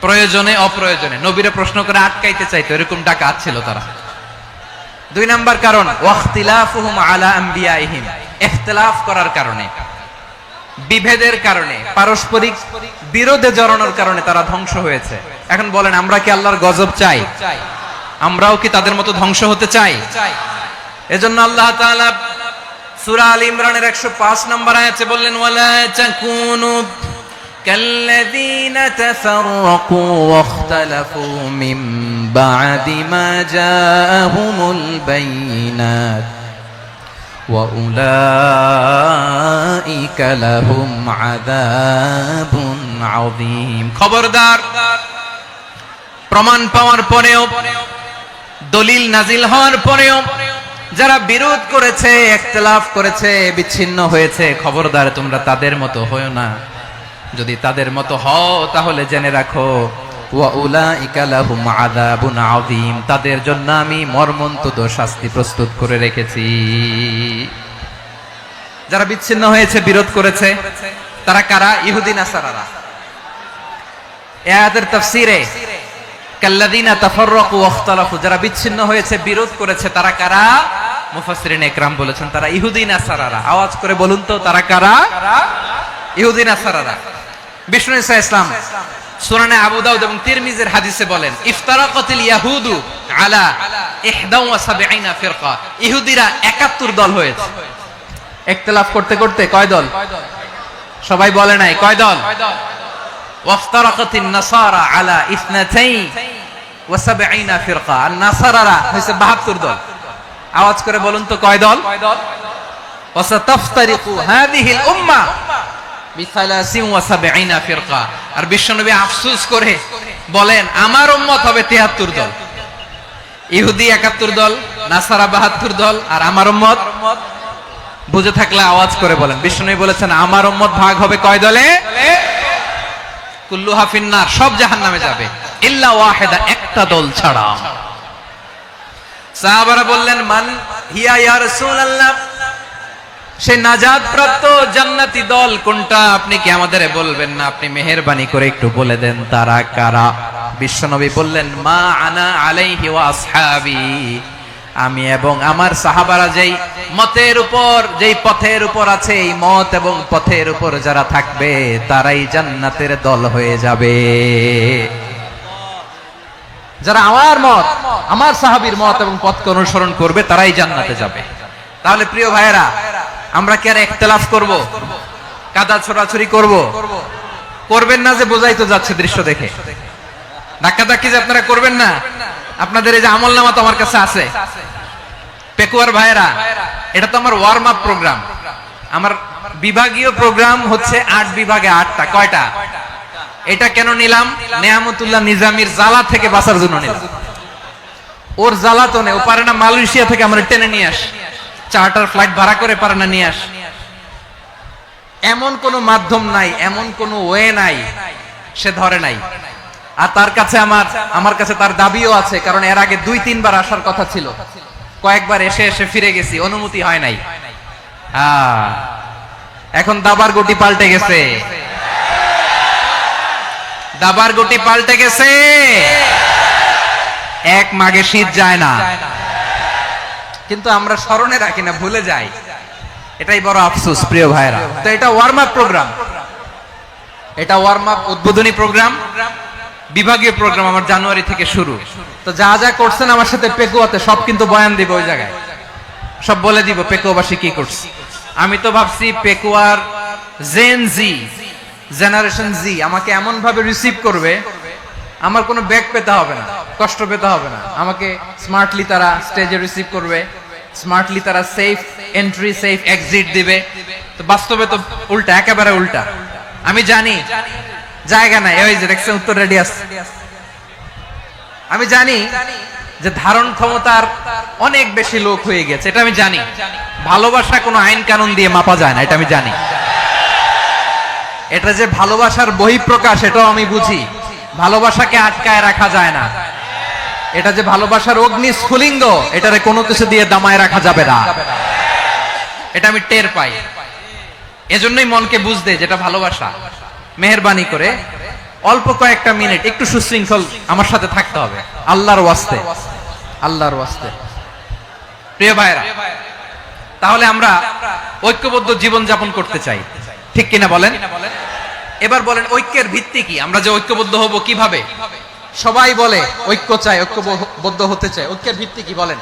প্রয়োজনে অপ্রয়োজনে নবীরে প্রশ্ন করে আটকাইতে চাইতো, এরকম ডাকাত ছিল তারা। 2 নাম্বার কারণ ওয়াখতিলাফুহুম আলা আম্বিয়াইহিম, ইখতিলাফ করার কারণে, বিভেদের কারণে, পারস্পরিক বিরোধে জড়ানোর কারণে তারা ধ্বংস হয়েছে। এখন বলেন, আমরা কি আল্লাহর গজব চাই? আমরাও কি তাদের মতো ধ্বংস হতে চাই? এজন্য আল্লাহ তাআলা সূরা আল ইমরানের 105 নম্বর আয়াতে বললেন, ওয়ালা তাকুনু কাল্লাযীনা তাফাররাকু ওয়াখতালাফু মিন বা'দি মা জাআহুমুল বাইয়িনাত ওয়া উলাইকা লাহুম আযাবুন আযীম। খবরদার, প্রমাণ পাওয়ার পরেও, দলিল নাজিল হওয়ার পরেও যারা বিরোধ করেছে, ইখতিলাফ করেছে, বিচ্ছিন্ন হয়েছে, খবরদার তোমরা তাদের মতো হয়ো না। যদি তাদের মতো হও তাহলে জেনে রাখো, ওয়া উলাইকা লাহুম আযাবুন আযীম, তাদের জন্য আমি মর্মন্তুদ শাস্তি প্রস্তুত করে রেখেছি। যারা বিচ্ছিন্ন হয়েছে, বিরোধ করেছে, তারা কারা? ইহুদি নাসারারা। এই আয়াতের তাফসীরে কাল্লাযীনা তাফাররাকু ওয়াখতালাফু, যারা বিচ্ছিন্ন হয়েছে, বিরোধ করেছে, তারা কারা? মুফাসসিরিন ইকরাম বলেছেন তারা ইহুদি নাসারারা। আওয়াজ করে বলুন তো, তারা কারা? ইহুদি নাসারারা। বিষ্ণু ঈসা ইসলাম সুনানে আবু দাউদ এবং তিরমিজির হাদিসে বলেন, ইফতারাকাতিল ইয়াহুদু আলা 71 ফিরকা, ইহুদিরা 71 দল হয়েছে। ইখতিলাফ করতে করতে কয় দল? সবাই বলে নাই, কয় দল? ওয়াফতারাকাতিন নাসারা আলা 72 ফিরকা, আর নাসারারা হইছে 72 দল। আওয়াজ করে বলুন তো, কয় দল? ওয়াসাতাফতারিকু হাযিহিল উম্মাহ বি73 ফিরকা। আর বিশ্বনবী আফসোস করে বলেন, আমার উম্মত হবে 73 দল। ইহুদি 71 দল, নাসারা 72 দল, আর আমার উম্মত, বুঝে থাকলে আওয়াজ করে বলেন। বিশ্বনবী বলেছেন, আমার উম্মত ভাগ হবে কয় দলে? কুল্লুহা ফিন্নার, সব জাহান্নামে যাবে, ইল্লা ওয়াহিদা, একটা দল ছাড়া। সাহাবারা বললেন, মান হিয়া ইয়া রাসূলুল্লাহ, সে নাজাত প্রাপ্ত জান্নাতি দল কোনটা? আপনি কি আমাদের বলবেন না? আপনি মেহেরবানি করে একটু বলে দেন তারা কারা। বিশ্বনবী বললেন, মা আনা আলাইহি ওয়া আসহাবি, আমি এবং আমার সাহাবারা যেই মতের উপর, যেই পথের উপর আছে, এই মত এবং পথের উপর যারা থাকবে তারাই জান্নাতের দল হয়ে যাবে। যারা আমার মত, আমার সাহাবীর মত এবং পথকে অনুসরণ করবে তারাই জান্নাতে যাবে। তাহলে প্রিয় ভাইয়েরা, আমরা কি আর ইখতিলাফ করব? কাদা ছোড়াছুরি করব? করবেন না যে বোঝাই তো যাচ্ছে দৃশ্য দেখে। ধাক্কাধাক্কি যে আপনারা করবেন না। আপনাদের এই যে আমলনামা তো আমার কাছে আছে। পেকুয়ার ভাইয়েরা, এটা তো আমার ওয়ার্ম আপ প্রোগ্রাম। আমার বিভাগীয় প্রোগ্রাম হচ্ছে 8 বিভাগে 8টা। কয়টা? এটা কেন নিলাম? নেয়ামতুল্লাহ নিজামীর জ্বালা থেকে বাঁচার জন্য নিলাম। ওর জ্বালাতনে ও পারে না মালয়েশিয়া থেকে আমরা টেনে নিয়ে আস, চার্টার ফ্লাইট ভাড়া করে পারে না নিয়ে আস। এমন কোন মাধ্যম নাই, এমন কোন ওয়ে নাই, সে ধরে নাই। আর তার কাছে আমার কাছে তার দাবিও আছে, কারণ এর আগে 2-3 বার আসার কথা ছিল। কয়েকবার এসে এসে ফিরে গেছি, অনুমতি হয় নাই। এখন দাবার গুটি পাল্টে গেছে, দাবার গুটি পাল্টে গেছে। এক মাঘে শীত যায় না, কিন্তু আমরা স্মরণে রাখি না, ভুলে যাই। এটাই বড় আফসোস প্রিয় ভাইরা। তো এটা ওয়ার্ম আপ প্রোগ্রাম, এটা ওয়ার্ম আপ উদ্বোধনী প্রোগ্রাম, বিভাগীয় প্রোগ্রাম আমার জানুয়ারি থেকে শুরু। তো যা যা করছেন আমার সাথে পেকুয়াতে সব কিন্তু বয়ান দিব, ওই জায়গায় সব বলে দিব পেকুয়াবাসী কি করছে। আমি তো ভাবছি পেকুয়ার জেন জি, জেনারেশন জি আমাকে এমন ভাবে রিসিভ করবে, আমার কোনো ব্যাক পেতে হবে না, কষ্ট পেতে হবে না। আমাকে স্মার্টলি তারা স্টেজে রিসিভ করবে, স্মার্টলি তারা সেফ এন্ট্রি, সেফ এক্সিট দিবে। তো বাস্তবে তো উল্টা, একেবারে উল্টা। আমি জানি জায়গা নাই, ওই যে দেখছেন উত্তর রেডি আছে। আমি জানি যে ধারণ ক্ষমতার অনেক বেশি লোক হয়ে গেছে, এটা আমি জানি। ভালোবাসা কোনো আইন কানুন দিয়ে মাপা যায় না, এটা আমি জানি। এটা যে ভালোবাসার বহিঃপ্রকাশ, এটাও আমি বুঝি। ভালোবাসাকে আটকায় রাখা যায় না। এটা যে ভালোবাসার অগ্নি স্ফুলিঙ্গ, এটারে কোনো কিছু দিয়ে দামায় রাখা যাবে না, এটা আমি টের পাই। এজন্যই মনকে বুঝতে যেটা ভালোবাসা। মেহেরবানি করে অল্প কয়েকটা মিনিট একটু সুশৃঙ্খল আমার সাথে থাকতে হবে, আল্লাহর ওয়াস্তে, আল্লাহর ওয়াস্তে। প্রিয় ভাইরা, তাহলে আমরা ঐক্যবদ্ধ জীবন যাপন করতে চাই, ঠিক কিনা বলেন? এবার বলেন ঐক্যের ভিত্তি কি? আমরা যে ঐক্যবদ্ধ হব কিভাবে? সবাই বলে ঐক্য চাই, ঐক্যবদ্ধ হতে চাই, ঐক্যের ভিত্তি কি বলেন?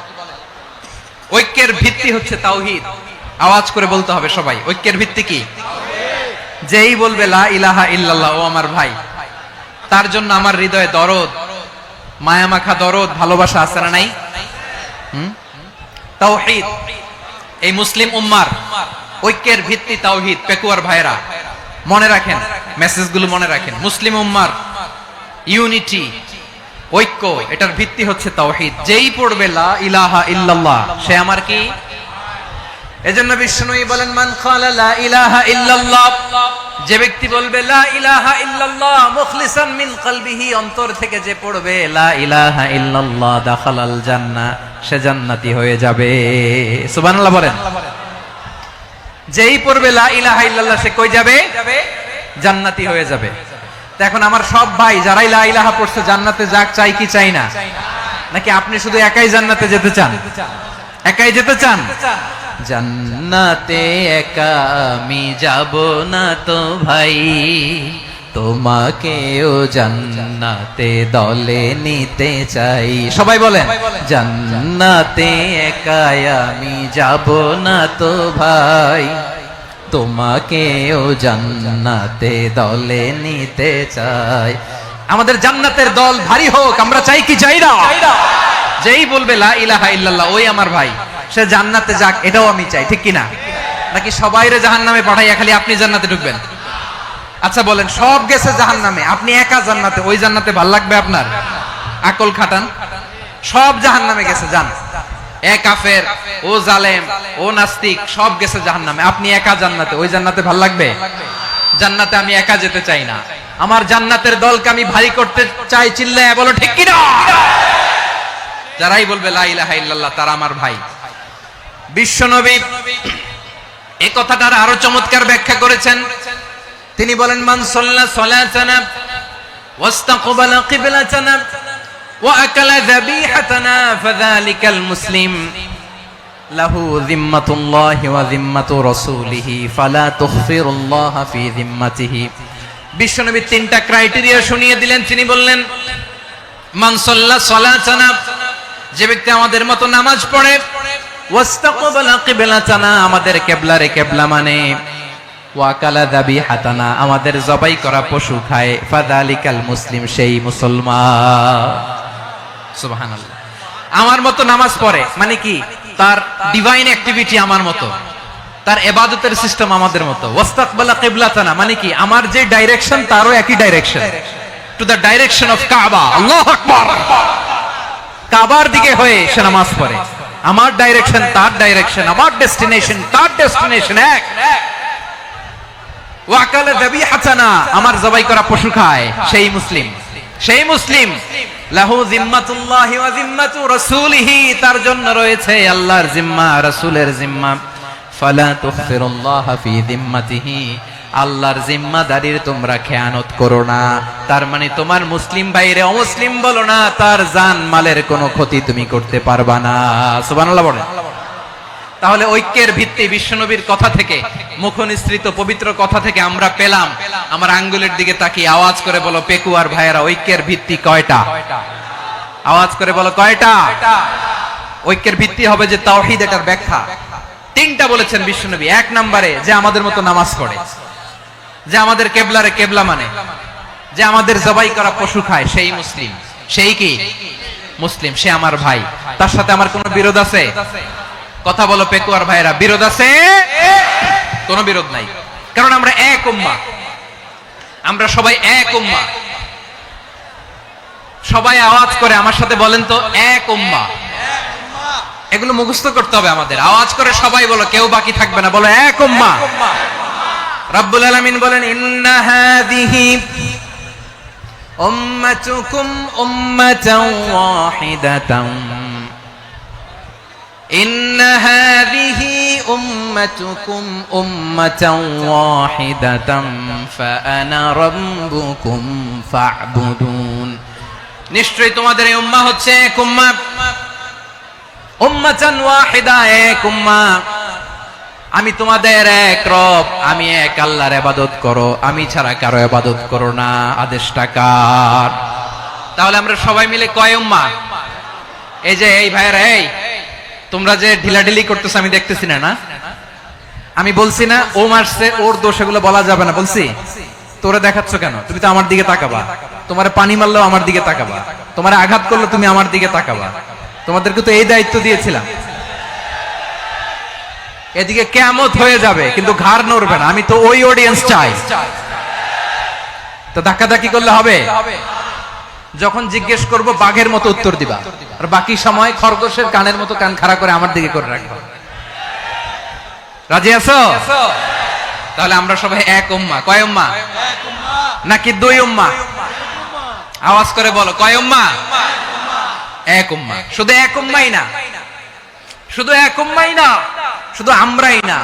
ঐক্যের ভিত্তি হচ্ছে তাওহীদ। আওয়াজ করে বলতে হবে সবাই, ঐক্যের ভিত্তি কি? যেই বলবে লা ইলাহা ইল্লাল্লাহ, ও আমার ভাই, তার জন্য আমার হৃদয়ে দরদ, মায়ামাখা দরদ, ভালোবাসা আছে না নাই? তাওহীদ। এই মুসলিম উম্মার ঐক্যের ভিত্তি তাওহীদ। পেকুয়ার ভাইরা মনে রাখেন, মেসেজগুলো মনে রাখেন। মুসলিম উম্মার ইউনিটি, ঐক্য, এটার ভিত্তি হচ্ছে তাওহীদ। যেই পড়বে লা ইলাহা ইল্লাল্লাহ, সে আমার কি? এজন্য বিষ্ণুই বলেন, মান ক্বালা লা ইলাহা ইল্লাল্লাহ, যে ব্যক্তি বলবে লা ইলাহা ইল্লাল্লাহ মুখলিসান মিন কলবিহি, অন্তর থেকে যে পড়বে লা ইলাহা ইল্লাল্লাহ, দাখালাল জান্নাহ, সে জান্নাতি হয়ে যাবে। সুবহানাল্লাহ বলেন। যেই পড়বে লা ইলাহা ইল্লাল্লাহ, সে কই যাবে? জান্নাতি হয়ে যাবে। তো এখন আমার সব ভাই যারাই লা ইলাহা পড়ছে জান্নাতে যাক, চাই কি চাই না? নাকি আপনি শুধু একাই জান্নাতে যেতে চান? একাই যেতে চান? জান্নাতে একা আমি যাব না তো ভাই, তোমাকেও জান্নাতে দলে নিতে চাই। সবাই বলেন, জান্নাতে একা আমি যাব না তো ভাই, তোমাকেও জান্নাতে দলে নিতে চাই। আমাদের জান্নাতের দল ভারী হোক, আমরা চাই কি চাই না? যেই বলবে লা ইলাহা ইল্লাল্লাহ, ওই আমার ভাই, সে জান্নাতে যাক, এটাও আমি চাই, ঠিক কিনা? নাকি সবাইরে জাহান্নামে পাঠাইয়া খালি আপনি জান্নাতে ঢুকবেন? আচ্ছা বলেন, সব গেছে জাহান্নামে, আপনি একা জান্নাতে, ওই জান্নাতে ভাল লাগবে আপনার? আকল খাটান। সব জাহান্নামে গেছে, যান। এ কাফের, ও জালেম, ও নাস্তিক, সব গেছে জাহান্নামে, আপনি একা জান্নাতে, ওই জান্নাতে ভাল লাগবে? জান্নাতে আমি একা যেতে চাই না, আমার জান্নাতের দলকে আমি ভারী করতে চাই। চিল্লায় বলো ঠিক কিনা? যারাই বলবে লা ইলাহা ইল্লাল্লাহ, তারা আমার ভাই। বিশ্বনবী এই কথাটার আরো চমৎকার ব্যাখ্যা করেছেন। তিনি বলেন, মান সাল্লা সালাতানা ওয়াস্তাকবালা কিবলাতানা ওয়া আকালা যাবিহাতানা ফাযালিকাল মুসলিম লাহু যিম্মাতুল্লাহি ওয়া যিম্মাতু রাসূলিহি ফালা তুখফিরুল্লাহা ফি যিম্মাতিহি। বিশ্বনবী তিনটা ক্রাইটেরিয়া শুনিয়ে দিলেন। তিনি বললেন, মান সাল্লা সালাতানা, যে ব্যক্তি আমাদের মতো নামাজ পড়ে, ওয়াস্তাকবালা কিবলাতানা, আমাদের কিবলারে কিবলা মানে, ওয়া কালা যাবিহাতানা, আমাদের জবাই করা পশু খায়, ফাযালিকাল মুসলিম, সেই মুসলমান। সুবহানাল্লাহ। আমার মতো নামাজ পড়ে মানে কি? তার ডিভাইন অ্যাক্টিভিটি আমার মতো, তার ইবাদতের সিস্টেম আমাদের মতো। ওয়াস্তাকবালা কিবলাতানা মানে কি? আমার যে ডাইরেকশন তারও একই direction, to the direction of কাবা। আল্লাহু আকবার। কাবার দিকে হয়ে সে নামাজ পড়ে। আমার ডাইরেকশন তার ডাইরেকশন, আমার ডেস্টিনেশন তার ডেস্টিনেশন এক। ওয়াকালা যাবিহাতানা, আমার জবাই করা পশু খায়, সেই মুসলিম, সেই মুসলিম। লাহু যিম্মাতুল্লাহি ওয়া যিম্মাতু রাসূলিহি, তার জন্য রয়েছে আল্লাহর জিম্মা, রাসূলের জিম্মা। ফালা তুখফিরুল্লাহা ফি যিম্মাতিহি, আল্লাহর জিম্মাদারির তোমরা খেয়ানত করো না। তার মানে তোমার মুসলিম ভাইরে অমুসলিম বলো না, তার জান মালের কোনো ক্ষতি তুমি করতে পারবা না। সুবহানাল্লাহ বলেন। তাহলে ঐক্যের ভিত্তি বিশ্বনবীর কথা থেকে, মুখনিসৃত পবিত্র কথা থেকে আমরা পেলাম। আমার আঙ্গুলের দিকে তাকিয়ে আওয়াজ করে বলো পেকুয়ার ভাইয়েরা, ঐক্যের ভিত্তি কয়টা? আওয়াজ করে বলো কয়টা? ঐক্যের ভিত্তি হবে যে তাওহীদ, এটার ব্যাখ্যা তিনটা বলেছেন বিশ্বনবী। এক নম্বরে, যে আমাদের মতো নামাজ পড়ে, যে আমাদের কেবলারে কেবলা মানে, যে আমাদের জবাই করা পশু খায়, সেই মুসলিম। সেই কি? মুসলিম, সে আমার ভাই। তার সাথে আমার কোনো বিরোধ আছে? কথা বলো পেকুয়ার ভাইরা, বিরোধ আছে? কোনো বিরোধ নাই, কারণ আমরা এক উম্মাহ, আমরা সবাই এক উম্মাহ। সবাই আওয়াজ করে আমার সাথে বলেন তো, এক উম্মাহ। এগুলো মুখস্থ করতে হবে আমাদের। আওয়াজ করে সবাই বলো, কেউ বাকি থাকবে না, বলো এক উম্মাহ। রব্বুল আলামিন বলেন, ইন্না হাযিহি উম্মাতুকুম উম্মাতান ওয়াহিদাতান ইন্না হাযিহি উম্মাতুকুম উম্মাতান ওয়াহিদাতান ফাআনা রাব্বুকুম ফা'বুদুন। নিশ্চয়ই তোমাদের এই উম্মাহ হচ্ছে এক উম্মাহ, উম্মাতান ওয়াহিদা, এক উম্মাহ। আমি তোমাদের এক রব, আমি এক আল্লাহর ইবাদত করো, আমি ছাড়া কারো ইবাদত করো না। আদেশটা কার? তাহলে আমরা সবাই মিলে কয় উম্মাহ? এই যে এই ভাইরা, এই তোমরা যে ঢিলাঢিলি করতেছ আমি দেখতেছি না, না আমি বলছি না ও মারছে ওর দোষ, এগুলো বলা যাবে না। বলছি তোরে দেখাচ্ছ কেন? তুমি তো আমার দিকে তাকাবা। তোমারে পানি মারলেও আমার দিকে তাকাবা, তোমারে আঘাত করলে তুমি আমার দিকে তাকাবা। তোমাদেরকে তো এই দায়িত্ব দিয়েছিলাম। এদিকে কিয়ামত হয়ে যাবে কিন্তু ঘাড় নড়বে না। আমি তো ওই অডিয়েন্স চাই। তো ধাক্কাধাক্কি করলে হবে? যখন জিজ্ঞেস করব বাঘের মতো উত্তর দিবা, আর বাকি সময় খরগোশের কানের মতো কান খাড়া করে আমার দিকে করে রাখবা। রাজি আছো? তাহলে আমরা সবাই এক উম্মাহ। কয় উম্মাহ? নাকি দুই উম্মাহ? আওয়াজ করে বলো, কয় উম্মাহ? এক উম্মাহ। শুধু এক উম্মাহই না, শুধু এক উম্মাহই না, শুধু আমরাই না,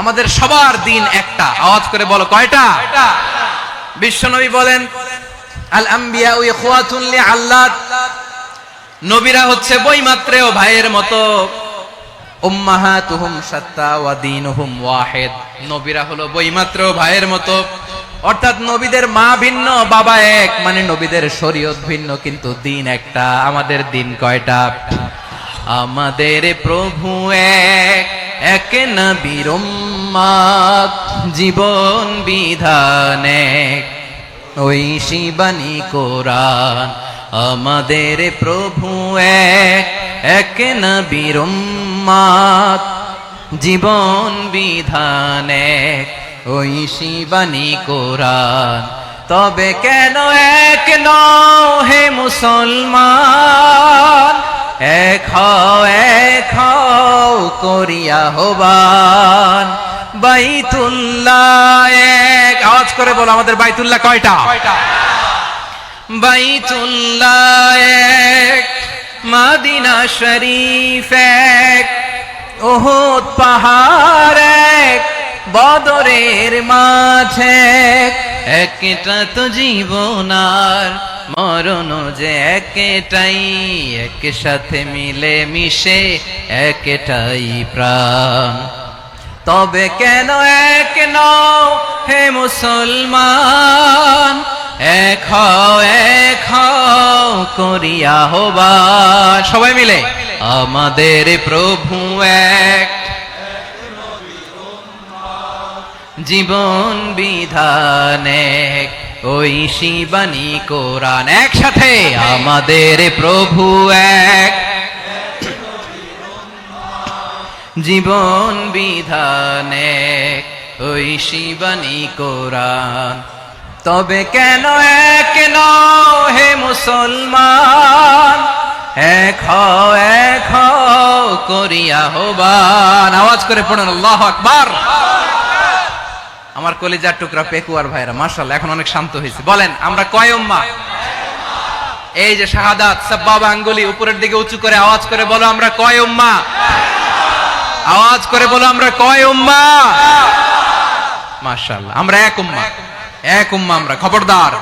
আমাদের সবার দিন একটা। আওয়াজ করে বলো, কয়টা? বিশ্বনবী বলেন, আল আম্বিয়া ইখওয়াতুন লিআল্লাত, নবীরা হচ্ছে বৈমাত্রেয় ভাইয়ের মতো। উম্মাহাতুহুম শাত্তা ওয়া দীনুহুম ওয়াহিদ, নবীরা হলো বৈমাত্রেয় ভাইয়ের মতো। অর্থাৎ নবীদের মা ভিন্ন, বাবা এক, মানে নবীদের শরীয়ত ভিন্ন কিন্তু দিন একটা। আমাদের দিন কয়টা? আমাদের প্রভু এক, এক নবীর উম্মাত, জীবন বিধান এক, ঐশী বাণী কোরআন। আমাদের প্রভু এক, এক নবীর উম্মাত, জীবন বিধান এক, ঐশী বাণী কোরআন। তবে কেন এক নও হে মুসলমান? এক হও করিয়া হবান। বাইতুল্লাহ এক, আওয়াজ করে বলো আমাদের বাইতুল্লাহ কয়টা? বাইতুল্লাহ এক, মদিনা শরীফ এক, উহুদ পাহাড় এক, বদরের মাঠ এক। একটা তো জীবন আর মরণ যে একটাই, একসাথে মিলে মিশে একটাই প্রাণ। তবে কেন এক নও হে মুসলমান? এক হও করিয়া হবান। সবাই মিলে আমাদের প্রভু এক, জীবন বিধান এক, ঐশী বাণী কোরআন। একসাথে আমাদের প্রভু এক, জীবন বিধান এক, ঐশী বাণী কোরআন। তবে কেন এক নও হে মুসলমান? এক হও করিয়া হবান। আওয়াজ করে পড়ুন আল্লাহু আকবার। আমার কলিজার টুকরা পেকুয়ার ভাইরা মাশাআল্লাহ এখন অনেক শান্ত হয়েছে। বলেন আমরা কয় উম্মাহ? এই যে শাহাদাত সাব্বাবা আঙ্গুলি উপরের দিকে উঁচু করে আওয়াজ করে বলো আমরা কয় উম্মাহ? আওয়াজ করে বলো আমরা কয় উম্মাহ? মাশাআল্লাহ আমরা এক উম্মাহ, এক উম্মাহ আমরা। খবরদার,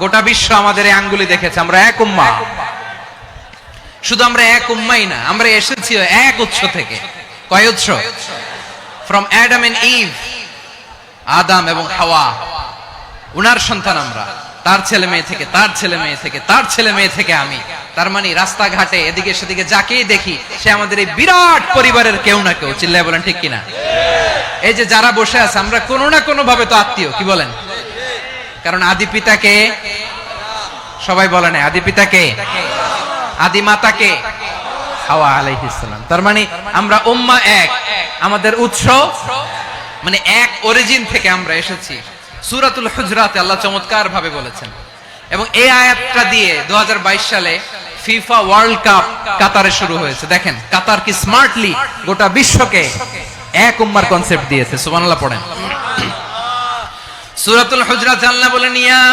গোটা বিশ্ব আমাদের এই আঙ্গুলি দেখেছে, আমরা এক উম্মাহ। শুধু আমরা এক উম্মাই না, আমরা এসেছি এক উৎস থেকে। কয় উৎস? ফ্রম অ্যাডাম এন্ড ইভ, আদম এবং হাওয়া, উনার সন্তান আমরা। তার ছেলে মেয়ে থেকে, তার ছেলে মেয়ে থেকে, তার ছেলে মেয়ে থেকে আমি। তার মানে রাস্তাঘাটে এদিকে সেদিকে যাকেই দেখি সে আমাদের এই বিরাট পরিবারের কেউ না কেউ। চিল্লায় বলেন ঠিক কিনা? এই যে যারা বসে আছে আমরা কোনো না কোনো ভাবে তো আত্মীয়। কি বলেন? কারণ আদি পিতাকে সবাই বলে না, আদি পিতাকে, আদি মাতাকে হাওয়া আলাইহিস সালাম। তার মানে আমরা উম্মাহ এক, আমাদের উৎস মানে এক অরিজিন থেকে আমরা এসেছি। সূরাতুল হুজরাতে আল্লাহ চমৎকার ভাবে বলেছেন। এবং এই আয়াতটা দিয়ে 2022 সালে ফিফা ওয়ার্ল্ড কাপ কাতারে শুরু হয়েছে। দেখেন কাতার কি স্মার্টলি গোটা বিশ্বকে এক উম্মার কনসেপ্ট দিয়েছে। সুবহানাল্লাহ পড়েন। সূরাতুল হুজরাতে আল্লাহ বলেন, ইয়া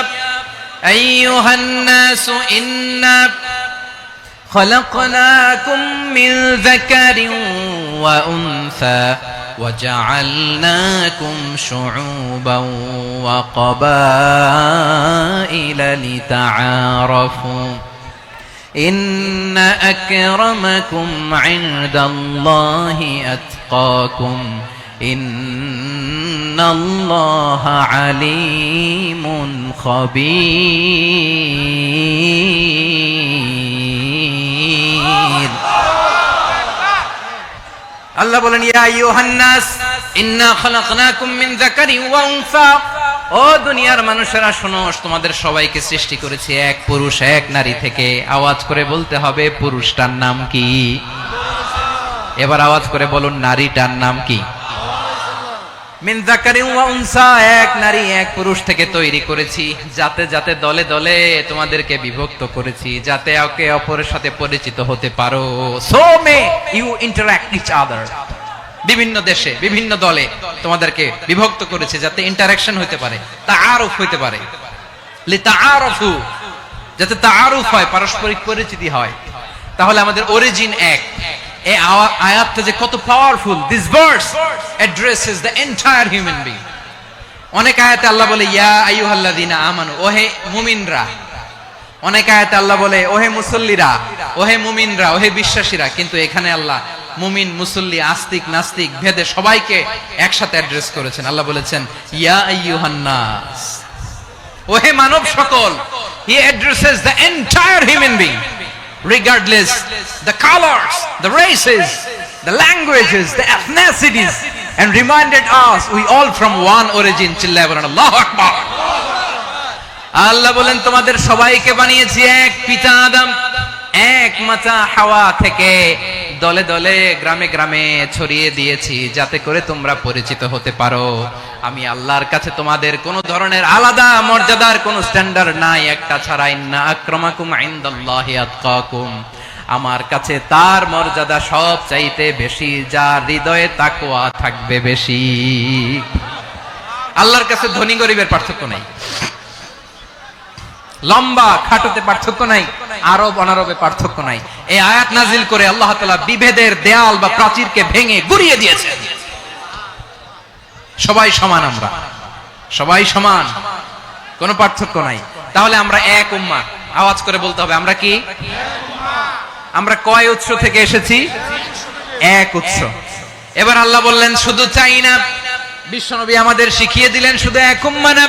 আইয়ুহান নাসু ইন্না خلقناكم من ذكر وأنثى وجعلناكم شعوبا وقبائل لتعارفوا إن أكرمكم عند الله أتقاكم إن الله عليم خبير আল্লাহ বলেন ইয়া আইয়ুহান নাস ইন্না খালাকনাকুম মিন যাকারিন ওয়া উনসা ও দুনিয়ার মানুষেরা শোনো তোমাদের সবাইকে সৃষ্টি করেছি এক পুরুষ এক নারী থেকে আওয়াজ করে বলতে হবে পুরুষটার নাম কি এবার আওয়াজ করে বলুন নারীটার নাম কি মিন যাকারিন ওয়া উনসা এক নারী এক পুরুষ থেকে তৈরি করেছি যাতে যাতে দলে দলে তোমাদেরকে বিভক্ত করেছি যাতে একে অপরের সাথে পরিচিত হতে পারো so may you interact each other বিভিন্ন দেশে বিভিন্ন দলে তোমাদেরকে বিভক্ত করেছে যাতে ইন্টারঅ্যাকশন হতে পারে তাআরুফ হতে পারে লিতাআরফু যাতে তাআরুফ হয় পারস্পরিক পরিচিতি হয় তাহলে আমাদের অরিজিন এক এই আয়াতটা যে কত powerful this verse addresses the entire human being অনেক আয়াতে আল্লাহ বলে ইয়া আইয়ুহাল্লাযীনা আমানু ওহে মুমিনরা অনেক আয়াতে আল্লাহ বলে ওহে মুসল্লিরা ওহে মুমিনরা ওহে বিশ্বাসীরা কিন্তু এখানে আল্লাহ মুমিন মুসল্লি আস্তিক নাস্তিক ভেদে সবাইকে একসাথে অ্যাড্রেস করেছেন আল্লাহ বলেছেন ইয়া আইয়ুহান নাস ওহে মানব সকল হি addresses the entire human being regardless the colors the races the languages the ethnicities and reminded us we all from one origin chilla Allahu akbar আল্লাহ বলেন তোমাদের সবাইকে বানিয়েছি এক পিতা আদম এক মাতা হাওয়া থেকে দলে দলে গ্রামে গ্রামে ছড়িয়ে দিয়েছি যাতে করে তোমরা পরিচিত হতে পারো আমি আল্লাহর কাছে তোমাদের কোনো ধরনের আলাদা মর্যাদার কোনো স্ট্যান্ডার্ড নাই একটা ছাড়া ইন্না আক্রামাকুম ইনদাল্লাহি আতকাকুম আমার কাছে তার মর্যাদা সব চাইতে বেশি যার হৃদয়ে তাকওয়া থাকবে বেশি আল্লাহর কাছে ধনী গরিবের পার্থক্য নাই লম্বা খাটোতে পার্থক্য নাই আরব অনারবে পার্থক্য নাই এই আয়াত নাজিল করে আল্লাহ তাআলা বিভেদের দেয়াল বা প্রাচীরকে ভেঙে গুড়িয়ে দিয়েছেন সবাই সমান আমরা সবাই সমান কোনো পার্থক্য নাই তাহলে আমরা এক উম্মাহ আওয়াজ করে বলতে হবে আমরা কি আমরা কয় উৎস থেকে এসেছি এক উৎস এবার আল্লাহ বললেন শুধু চাই না বিশ্বনবী আমাদের শিখিয়ে দিলেন শুধু এক উম্মাহ না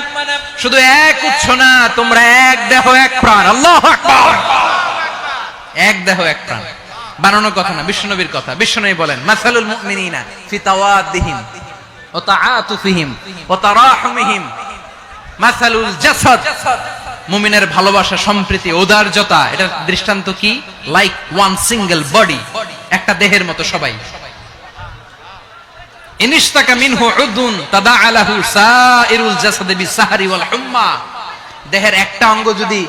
শুধু এক উৎস না তোমরা এক দেহ এক প্রাণ আল্লাহু আকবার এক দেহ এক প্রাণ বানানোর কথা না বিশ্বনবীর কথা বিশ্বনবী বলেন মাসালুল মুমিনিনা ফি তাওয়াদ্দিহিম ওয়া তাআতুফিহিম ওয়া তারাহুমিহিম মাসালুল জাসাদ মুমিনের ভালোবাসা সম্প্রীতি ঔদার্যতা এটা দৃষ্টান্ত কি লাইক ওয়ান সিঙ্গেল বডি একটা দেহের মতো সবাই ইনিশতাকা মিনহু উদুন তাদাআলাহু সাইরুল জাসাদি বিসাহরি ওয়াল হুম্মা দেহের একটা অঙ্গ যদি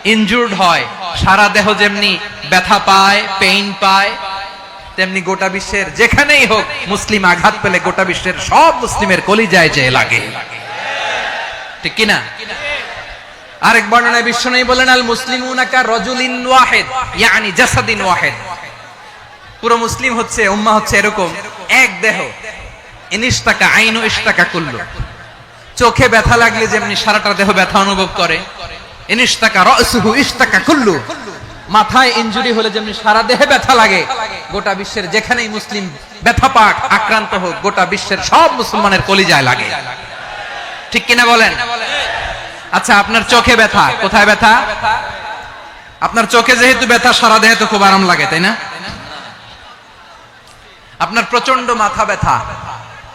ইনজুরড হয় সারা দেহ যেমনি ব্যথা পায় পেইন পায় তেমনি গোটা বিশ্বের যেখানেই হোক মুসলিম আঘাত পেলে গোটা বিশ্বের সব মুসলিমের কলিজায় যে লাগে ঠিক কি না আরেক বর্ণনায় বিশ্বনবী বলেন আল মুসলিমুনা কা রাজুলিন ওয়াহিদ ইয়ানি জাসাদিন ওয়াহিদ পুরো মুসলিম হচ্ছে উম্মাহ হচ্ছে এরকম এক দেহ ইনিশতাকা আইনু ইশতাকা কুল্লু চোখে ব্যথা লাগলে যেমনি সারাটা দেহ ব্যথা অনুভব করে ইনিশতাকা রাসুহু ইশতাকা কুল্লু মাথায় ইনজুরি হলে যেমনি সারা দেহে ব্যথা লাগে গোটা বিশ্বের যেখানেই মুসলিম ব্যথা পাক আক্রান্ত হোক গোটা বিশ্বের সব মুসলমানের কলিজায় লাগে ঠিক কিনা বলেন আচ্ছা আপনার চোখে ব্যথা কোথায় ব্যথা আপনার চোখে যেহেতু ব্যথা সারা দেহে তো খুব আরাম লাগে তাই না আপনার প্রচন্ড মাথা ব্যথা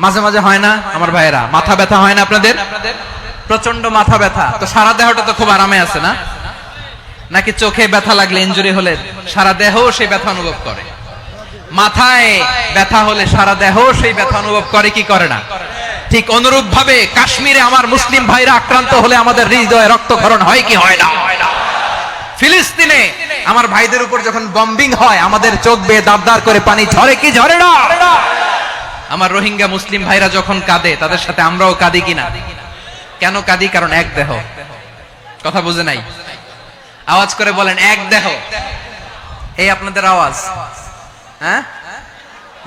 মাঝে মাঝে হয় না আমার ভাইয়েরা মাথা ব্যথা হয় না আপনাদের প্রচন্ড মাথা ব্যথা তো সারা দেহটা তো খুব আরামে আছে না নাকি চোখে ব্যথা লাগলে ইনজুরি হলে সারা দেহ সেই ব্যথা অনুভব করে মাথায় ব্যথা হলে সারা দেহ সেই ব্যথা অনুভব করে কি করে না ঠিক অনুরূপ ভাবে কাশ্মীরে আমার মুসলিম ভাইরা আক্রান্ত হলে আমাদের হৃদয়ে রক্তক্ষরণ হয় কি হয় না ফিলিস্তিনে আমার ভাইদের উপর যখন বম্বিং হয় আমাদের চোখ বেয়ে দাবদার করে পানি ঝরে কি ঝরে না আমার রোহিঙ্গা মুসলিম ভাইরা যখন কাঁদে তাদের সাথে আমরাও কাঁদি কিনা কেন কাঁদি কারণ এক দেহ কথা বুঝে নাই আওয়াজ করে বলেন এক দেহ এই আপনাদের আওয়াজ, হ্যাঁ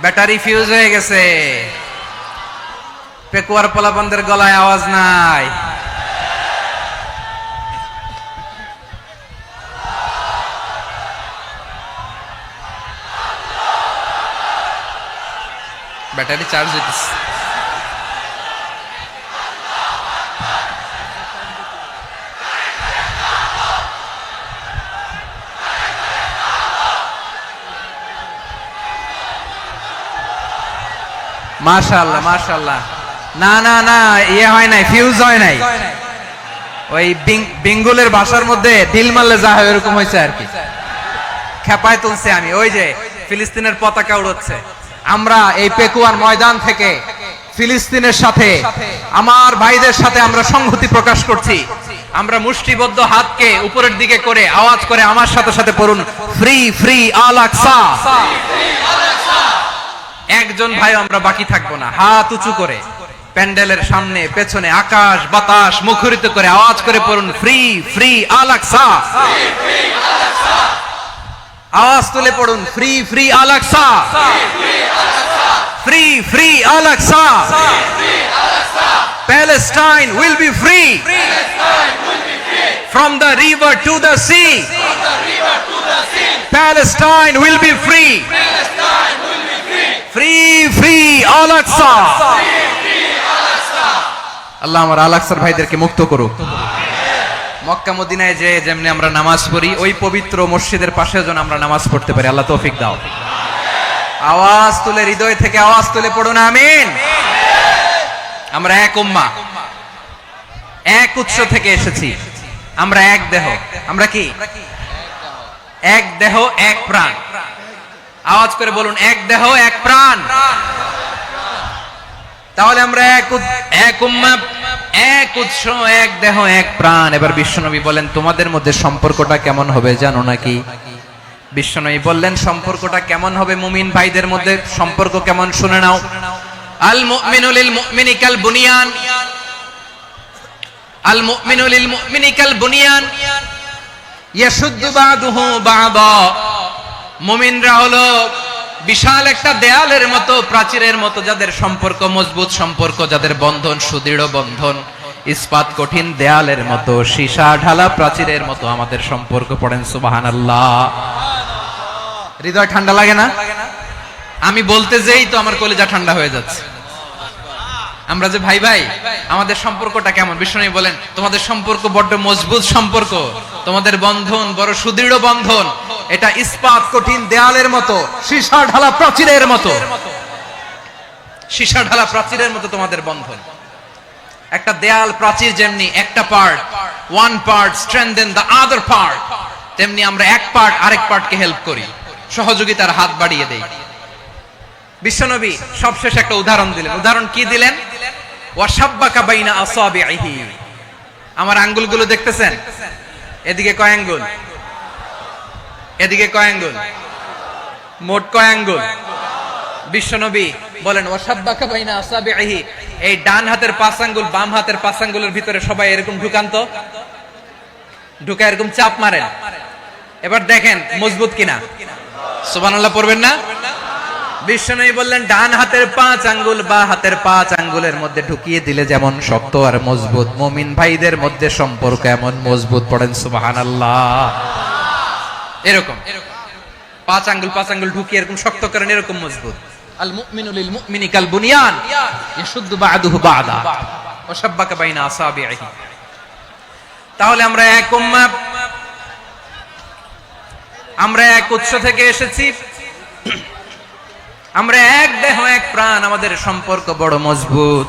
ব্যাটারি ফিউজ হয়ে গেছে, পেকুয়ার পোলাপানদের গলায় আওয়াজ নাই। ব্যাটারি চার্জ হইতেছে। মাশাআল্লাহ মাশাআল্লাহ। না না না, ইয়ে হয় নাই, ফিউজ হয় নাই, ওই বেঙ্গলের ভাষার মধ্যে ঢিল মারলে যা হয় এরকম হয়েছে আর কি। খেপায় তুলছে আমি, ওই যে ফিলিস্তিনের পতাকা উড়ছে। আমরা এই পেকুয়ার ময়দান থেকে ফিলিস্তিনের সাথে, আমার ভাইদের সাথে আমরা সংহতি প্রকাশ করছি। আমরা মুষ্টিবদ্ধ হাতকে উপরের দিকে করে আওয়াজ করে আমার সাথে সাথে পড়ুন, ফ্রি ফ্রি আল আকসা। একজন ভাই আমরা বাকি থাকবো না, হাত উঁচু করে প্যান্ডেলের সামনে পেছনে আকাশ বাতাস মুখরিত করে আওয়াজ করে পড়ুন, ফ্রি ফ্রি আল আকসা। আওয়াজ তুলে পড়ুন, free free Al Aqsa, free free Al Aqsa. Palestine will be free from the river to the sea. Palestine will be free. Free free Al Aqsa. আল্লাহ আমার আল আকসার ভাইদেরকে মুক্ত করুক। মক্কা মদিনায় যে যেমনি আমরা নামাজ পড়ি, ওই পবিত্র মসজিদের পাশে যেন আমরা নামাজ পড়তে পারি। আল্লাহ তৌফিক দাও। আওয়াজ তুলে, হৃদয় থেকে আওয়াজ তুলে পড়ুন আমিন। আমরা এক উম্মাহ, এক উৎস থেকে এসেছি, আমরা এক দেহ। আমরা কি? এক দেহ এক প্রাণ। আওয়াজ করে বলুন, এক দেহ এক প্রাণ। তাহলে আমরা এক উম্মাহ, এক উৎস, এক দেহ এক প্রাণ। এবার বিশ্বনবী বলেন, তোমাদের মধ্যে সম্পর্কটা কেমন হবে জানো নাকি? বিশ্বনবী বললেন, সম্পর্কটা কেমন হবে মুমিন ভাইদের মধ্যে, সম্পর্ক কেমন শুনে নাও। আল মুমিনু লিল মুমিনি কাল বুনিয়ান, আল মুমিনু লিল মুমিনি কাল বুনিয়ান ইয়াশুদ্দু বাদুহু বাদা। মুমিনরা হলো বিশাল একটা দেয়ালের মতো, প্রাচীরের মতো, যাদের সম্পর্ক মজবুত, সম্পর্ক যাদের বন্ধন সুদৃঢ় বন্ধন, ইস্পাত কঠিন দেয়ালের মতো, সীসা ঢালা প্রাচীরের মতো আমাদের সম্পর্ক। পড়েন সুবহানাল্লাহ। হৃদয় ঠান্ডা লাগে না? আমি বলতে যেই তো আমার কলিজা ঠান্ডা হয়ে যাচ্ছে। আমরা যে ভাই ভাই, আমাদের সম্পর্কটা কেমন? বিষ্ণু বলেন, তোমাদের সম্পর্ক বড্ড মজবুত সম্পর্ক, তোমাদের বন্ধন বড় সুদৃঢ় বন্ধন, এটা ইস্পাত কঠিন দেয়ালের মতো, সীসা ঢালা প্রাচীরের মতো। সীসা ঢালা প্রাচীরের মতো তোমাদের বন্ধন। একটা দেয়াল প্রাচীর যেমনি একটা part, one part strengthen the other part, তেমনি আমরা এক পার্ট আরেক পার্টকে হেল্প করি, সহযোগিতার হাত বাড়িয়ে দেই। বিশ্বনবী সবশেষ একটা উদাহরণ দিলেন। উদাহরণ কি দিলেন? ওয়াশাব্বাকা বাইনা আসাবিহি। আমার আঙ্গুলগুলো দেখতেছেন? এদিকে কয় আঙ্গুল, এদিকে কয় আঙ্গুল, মোট কয় আঙ্গুল? বিশ্বনবী বলেন, ওয়াশাব্বাকা বাইনা আসাবিহি। এই ডান হাতের 5 আঙ্গুল বাম হাতের 5 আঙ্গুলের ভিতরে সবাই এরকম ঢুকান তো, ঢুকা এরকম চাপ মারেন। এবার দেখেন মজবুত কিনা। সুবহানাল্লাহ পড়বেন না? বিশ্বনবী বললেন, ডান হাতের 5 আঙ্গুল বা হাতের 5 আঙ্গুলের মধ্যে ঢুকিয়ে দিলে যেমন শক্ত আর মজবুত, মুমিন ভাইদের মধ্যে সম্পর্ক এমন মজবুত। পড়েন সুবহানাল্লাহ। এরকম 5 আঙ্গুল ঢুকিয়ে এরকম শক্ত করেন, এরকম মজবুত। আল মুমিনু লিল মুমিনি কাল বুনিয়ান ইয়াশুদ্দু বা'দুহু বা'দা ওয়া শাব্বাকা বাইনা আসাবিহি। তাহলে আমরা এক উম্মাহ, আমরা এক উৎস থেকে এসেছি, আমরা এক দেহ এক প্রাণ, আমাদের সম্পর্ক বড় মজবুত।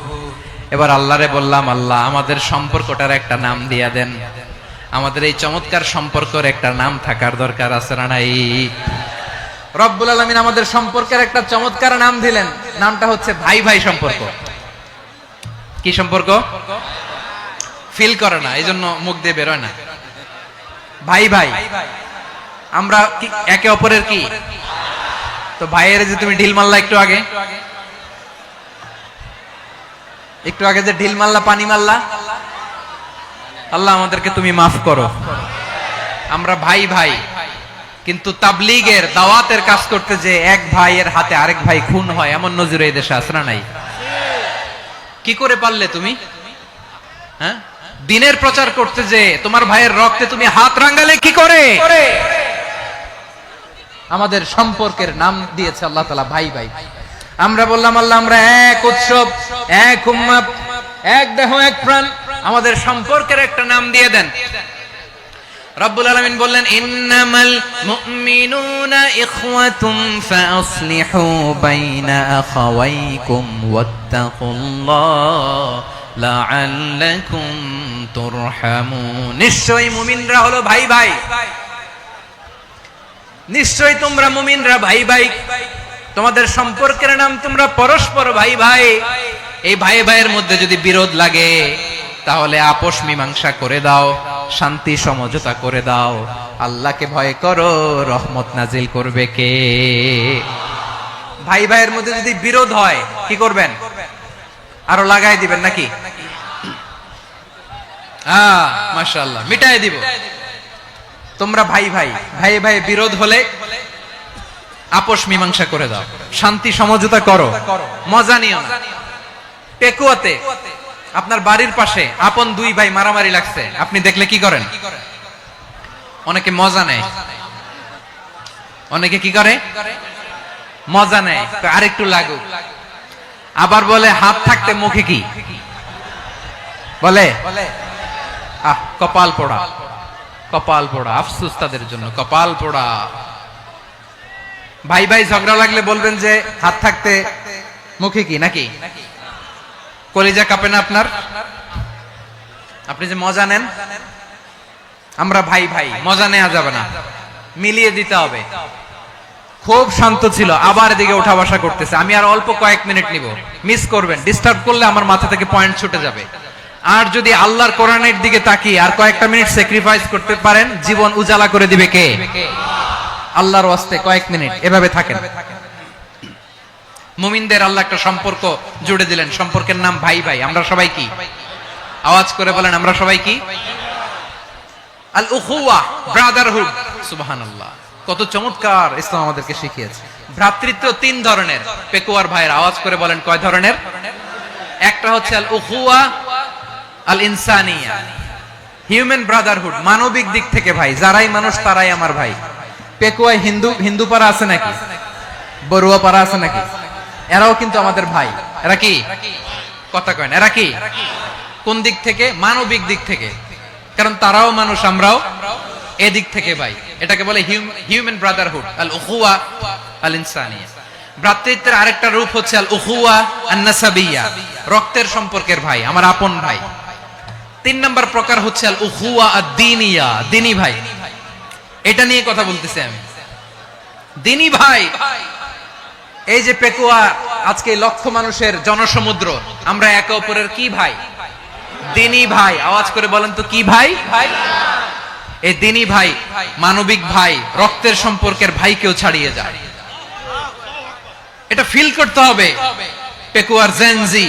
এবার আল্লাহরে বললাম, আল্লাহ আমাদের সম্পর্কটার একটা নাম দিয়া দেন। আমাদের এই চমৎকার সম্পর্কের একটা নাম থাকার দরকার আছে না নাই? রব্বুল আলামিন আমাদের সম্পর্কের একটা চমৎকার নাম দিলেন। নামটা হচ্ছে ভাই ভাই সম্পর্ক। কি সম্পর্ক? ফিল করে না, এই জন্য মুখ দিয়ে বেরোয় না। ভাই ভাই, আমরা একে অপরের কি? তো ভাইয়ের যে তুমি ঢিল মারলা একটু আগে, একটু আগে যে ঢিল মারলা, পানি মারলা, আল্লাহ আমাদেরকে তুমি মাফ করো। আমরা ভাই ভাই, কিন্তু তাবলীগের দাওয়াতের কাজ করতে যে এক ভাইয়ের হাতে আরেক ভাই খুন হয়, এমন নজির এই দেশে আছে না নাই? কি করে পারলে তুমি? হ্যাঁ, দিনের প্রচার করতে যে তোমার ভাইয়ের রক্তে তুমি হাত রাঙ্গালে কি করে? আমাদের সম্পর্কের নাম দিয়েছে আল্লাহ তাআলা ভাই ভাই। আমরা বললাম আল্লাহ আমরা এক উৎসব, এক উম্মাহ, এক দেহ, এক প্রাণ, আমাদের সম্পর্কের একটা নাম দিয়ে দেন। রব্বুল আলামিন বললেন ইন্নামাল মুমিনুনা ইখওয়াতুম ফাসলিহু বাইনা আখাওয়াইকুম ওয়াত্তাকুল্লাহ লাআল্লাকুম তুরহামুন। নিশ্চয়ই মুমিনরা হলো ভাই ভাই, নিশ্চয়ই তোমরা মুমিনরা ভাই ভাই, তোমাদের সম্পর্কের নাম তোমরা পরস্পর ভাই ভাই। এই ভাই ভাইয়ের মধ্যে যদি বিরোধ লাগে তাহলে আপোষ মীমাংসা করে দাও, শান্তি সমঝোতা করে দাও। আল্লাহকে ভয় করো, রহমত নাজিল করবে কে? ভাই ভাইয়ের মধ্যে যদি বিরোধ হয় কি করবেন? আরো লাগাই দিবেন নাকি? মাশাআল্লাহ, মিটাই দিব। তোমরা ভাই ভাই, ভাই ভাই বিরোধ হলে আপোষ মীমাংসা করে দাও, শান্তি সমঝোতা করো, মজা নিও না। পেকুয়াতে আপনার বাড়ির পাশে আপন দুই ভাই মারামারি লাগছে, আপনি দেখলে কি করেন? অনেকে মজা নেয়, অনেকে কি করে? মজা নেয়, আরেকটু লাগুক। আবার বলে হাত থাকতে মুখে কি বলে? কপাল পোড়া, কপাল পোড়া। আফসোস তাদের জন্য, কপাল পোড়া। ভাই ভাই ঝগড়া লাগলে বলবেন যে হাত থাকতে মুখে কি, নাকি? কলিজা কাঁপে না আপনার? আপনি যে মজা নেন। আমরা ভাই ভাই, মজা নেওয়া যাবে না, মিলিয়ে দিতে হবে। খুব শান্ত ছিল, আবার এদিকে ওঠা বসা করতেছে। আমি আর অল্প কয়েক মিনিট নিব, মিস করবেন। ডিস্টার্ব করলে আমার মাথা থেকে পয়েন্ট ছুটে যাবে। আর যদি আল্লাহর কোরআনের দিকে তাকিয়ে আর কয়েকটা মিনিট স্যাক্রিফাইস করতে পারেন, জীবন উজালা করে দিবে কে? আল্লাহর ওয়াস্তে কয়েক মিনিট এভাবে থাকেন। মুমিনদের আল্লাহ একটা সম্পর্ক জুড়ে দিলেন, সম্পর্কের নাম ভাই ভাই। আমরা সবাই কি? আওয়াজ করে বলেন, আমরা সবাই কি? আল উখুওয়া, ব্রাদারহুড। সুবহানাল্লাহ, কত চমৎকার ইসলাম আমাদেরকে শিখিয়েছে। ভ্রাতৃত্ব তিন ধরনের। পেকুয়ার ভাইয়ের আওয়াজ করে বলেন, কয় ধরনের? একটা হচ্ছে আল উখুওয়া আল ইনসানিয়া, হিউম্যান ব্রাদারহুড, মানবিক দিক থেকে ভাই। যারাই মানুষ তারাই আমার ভাই। পেকুয়ায় হিন্দু পাড়া আছে নাকি? বড়ুয়া পাড়া আছে নাকি? এরাও কিন্তু আমাদের ভাই। এরা কি? কথা কয় না, এরা কি? কোন দিক থেকে? মানবিক দিক থেকে। কারণ তারাও মানুষ, আমরাও এদিক থেকে ভাই। এটাকে বলে হিউম্যান ব্রাদারহুড, আল উখুওয়া আল ইনসানিয়া। ভ্রাতৃত্বের আরেকটা রূপ হচ্ছে আল উখুওয়া আন নাসাবিয়া, রক্তের সম্পর্কের ভাই, আমার আপন ভাই। তিন নম্বর প্রকার হচ্ছে আল উখুওয়া আদ-দীনিয়া, দিনী ভাই। এটা নিয়ে কথা বলতেছি আমি। দিনী ভাই, এই যে পেকুয়া আজকে লক্ষ মানুষের জনসমুদ্র, আমরা একে অপরের কি ভাই? দিনী ভাই। আওয়াজ করে বলেন তো, কি ভাই? এই দিনী ভাই, মানবিক ভাই, রক্তের সম্পর্কের ভাইকেও ছাড়িয়ে যায়। এটা ফিল করতে হবে। পেকুয়ার জেনজি,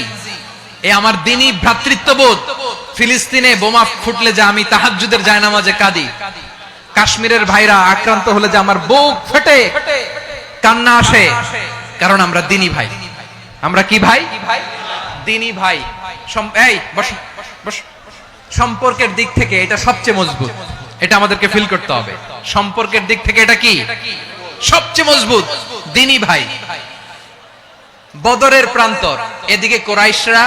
এই আমার দিনী ভ্রাতৃত্ববোধ। ফিলিস্তিনে বোমা ফুটলে যে আমি তাহাজ্জুদের জায়নামাজে কাঁদি, কাশ্মীরের ভাইরা আক্রান্ত হলে যে আমার বুক ফেটে কান্না আসে, কারণ আমরা দিনী ভাই। আমরা কি ভাই? দিনী ভাই। এই বস বস। সম্পর্কের দিক থেকে এটা সবচেয়ে মজবুত। এটা আমাদেরকে ফিল করতে হবে। সম্পর্কের দিক থেকে এটা কি? সবচেয়ে মজবুত, দিনী ভাই। বদরের প্রান্তর, এদিকে কোরাইশরা,